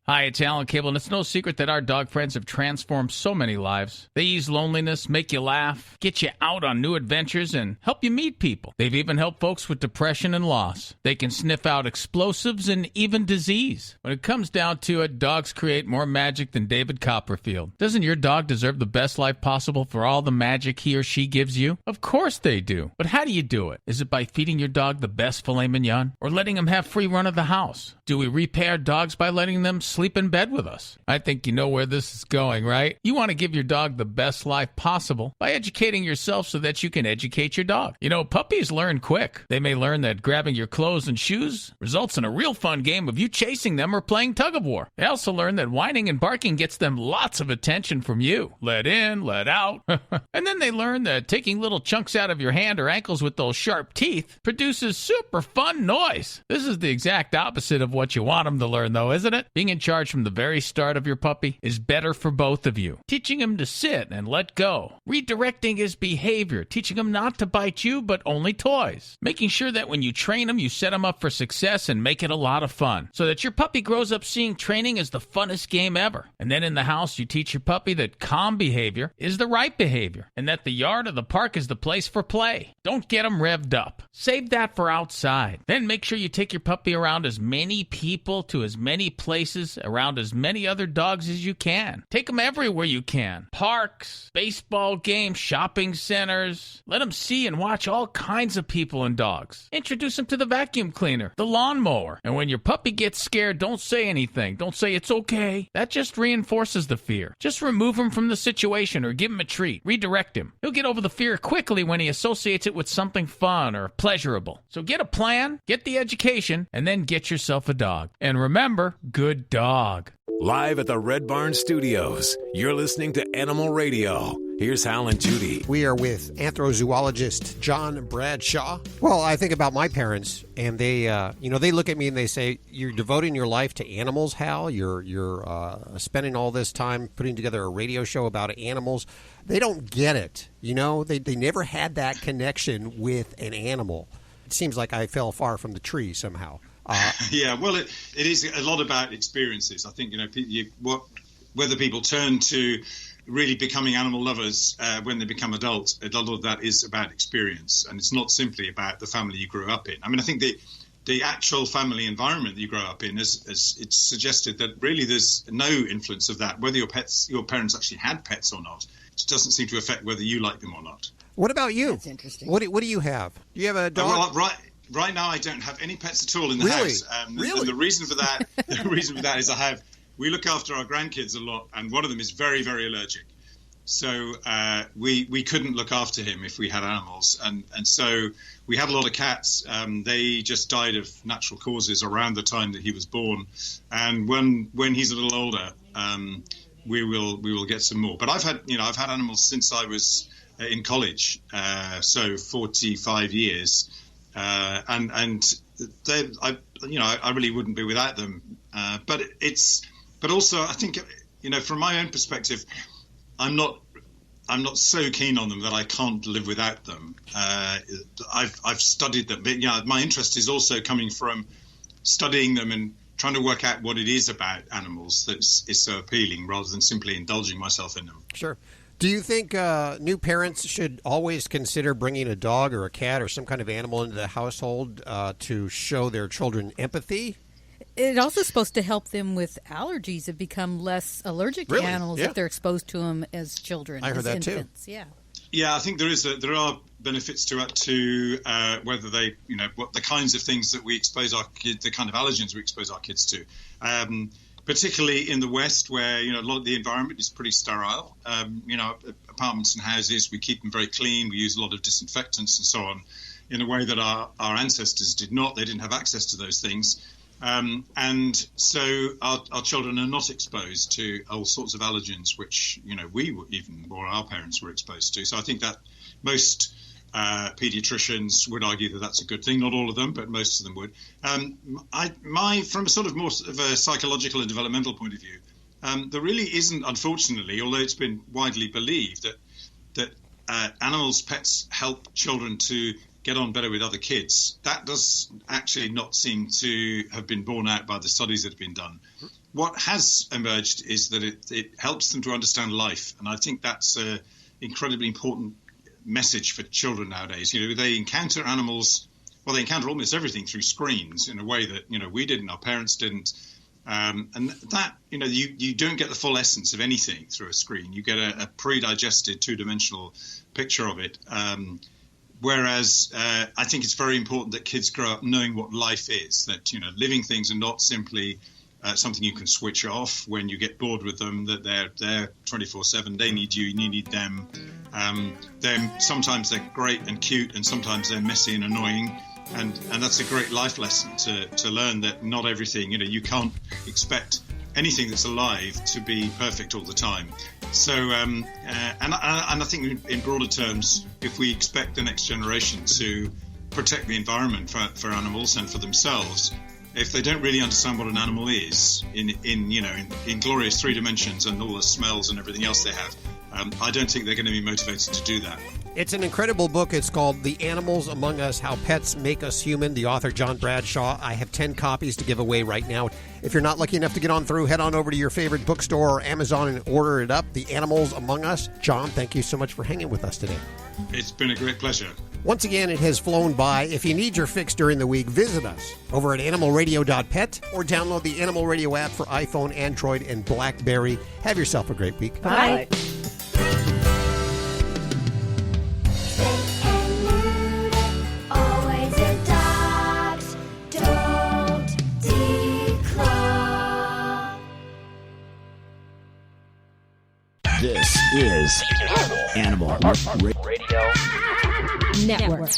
Hi, it's Alan Cable, and it's no secret that our dog friends have transformed so many lives. They ease loneliness, make you laugh, get you out on new adventures, and help you meet people. They've even helped folks with depression and loss. They can sniff out explosives and even disease. When it comes down to it, dogs create more magic than David Copperfield. Doesn't your dog deserve the best life possible for all the magic he or she gives you? Of course they do. But how do you do it? Is it by feeding your dog the best filet mignon? Or letting him have free run of the house? Do we repay our dogs by letting them sleep in bed with us. I think you know where this is going, right? You want to give your dog the best life possible by educating yourself so that you can educate your dog. You know, puppies learn quick. They may learn that grabbing your clothes and shoes results in a real fun game of you chasing them or playing tug of war. They also learn that whining and barking gets them lots of attention from you. Let in, let out. And then they learn that taking little chunks out of your hand or ankles with those sharp teeth produces super fun noise. This is the exact opposite of what you want them to learn, though, isn't it? Being in charge from the very start of your puppy is better for both of you. Teaching him to sit and let go. Redirecting his behavior. Teaching him not to bite you, but only toys. Making sure that when you train him, you set him up for success and make it a lot of fun. So that your puppy grows up seeing training as the funnest game ever. And then in the house, you teach your puppy that calm behavior is the right behavior. And that the yard or the park is the place for play. Don't get him revved up. Save that for outside. Then make sure you take your puppy around as many people, to as many places, around as many other dogs as you can. Take them everywhere you can. Parks, baseball games, shopping centers. Let them see and watch all kinds of people and dogs. Introduce them to the vacuum cleaner, the lawnmower. And when your puppy gets scared, don't say anything. Don't say it's okay. That just reinforces the fear. Just remove him from the situation or give him a treat. Redirect him. He'll get over the fear quickly when he associates it with something fun or pleasurable. So get a plan, get the education, and then get yourself a dog. And remember, good dog. Live at the Red Barn Studios, you're listening to Animal Radio. Here's Hal and Judy. We are with Anthrozoologist John Bradshaw. Well, I think about my parents, and they look at me and they say, "You're devoting your life to animals, Hal. You're spending all this time putting together a radio show about animals." They don't get it. You know, they never had that connection with an animal. It seems like I fell far from the tree somehow. Yeah, well, it is a lot about experiences. I think, whether people turn to really becoming animal lovers when they become adults, a lot of that is about experience. And it's not simply about the family you grew up in. I mean, I think the actual family environment that you grow up in it's suggested that really there's no influence of that. Whether your parents actually had pets or not, it doesn't seem to affect whether you like them or not. What about you? That's interesting. What do you have? Do you have a dog? Well, right now I don't have any pets at all in the house. Really? And the reason for that is we look after our grandkids a lot, and one of them is very, very allergic. So we couldn't look after him if we had animals, and so we have a lot of cats. They just died of natural causes around the time that he was born, and when he's a little older, we will get some more. But I've had animals since I was in college, so 45 years. And I really wouldn't be without them. But also I think, from my own perspective, I'm not so keen on them that I can't live without them. I've studied them, but my interest is also coming from studying them and trying to work out what it is about animals that is so appealing, rather than simply indulging myself in them. Sure. Do you think new parents should always consider bringing a dog or a cat or some kind of animal into the household to show their children empathy? It's also supposed to help them with allergies and become less allergic to animals if they're exposed to them as children. I heard that infants. too. Yeah. Yeah, I think there are benefits to whether they, what the kinds of things that we expose our kids, the kind of allergens we expose our kids to. Particularly in the West, where a lot of the environment is pretty sterile. Apartments and houses, we keep them very clean. We use a lot of disinfectants and so on, in a way that our ancestors did not. They didn't have access to those things, and so our children are not exposed to all sorts of allergens, which our parents were exposed to. So I think that most pediatricians would argue that that's a good thing. Not all of them, but most of them would. From a sort of more of a psychological and developmental point of view, there really isn't, unfortunately, although it's been widely believed that pets help children to get on better with other kids. That does actually not seem to have been borne out by the studies that have been done. What has emerged is that it helps them to understand life, and I think that's an incredibly important message for children nowadays. They encounter animals, they encounter almost everything through screens in a way that we didn't, our parents didn't, and that you don't get the full essence of anything through a screen. You get a pre-digested two-dimensional picture of it, whereas I think it's very important that kids grow up knowing what life is, that living things are not simply something you can switch off when you get bored with them, that they're 24/7. They need you need them. Sometimes they're great and cute, and sometimes they're messy and annoying. And that's a great life lesson to learn that not everything, you can't expect anything that's alive to be perfect all the time. So, and I think in broader terms, if we expect the next generation to protect the environment for animals and for themselves, if they don't really understand what an animal is in glorious 3 dimensions and all the smells and everything else they have, I don't think they're going to be motivated to do that. It's an incredible book. It's called The Animals Among Us, How Pets Make Us Human. The author, John Bradshaw. I have 10 copies to give away right now. If you're not lucky enough to get on through, head on over to your favorite bookstore or Amazon and order it up. The Animals Among Us. John, thank you so much for hanging with us today. It's been a great pleasure. Once again, it has flown by. If you need your fix during the week, visit us over at animalradio.pet or download the Animal Radio app for iPhone, Android, and BlackBerry. Have yourself a great week. Bye. This is Animal Radio Network.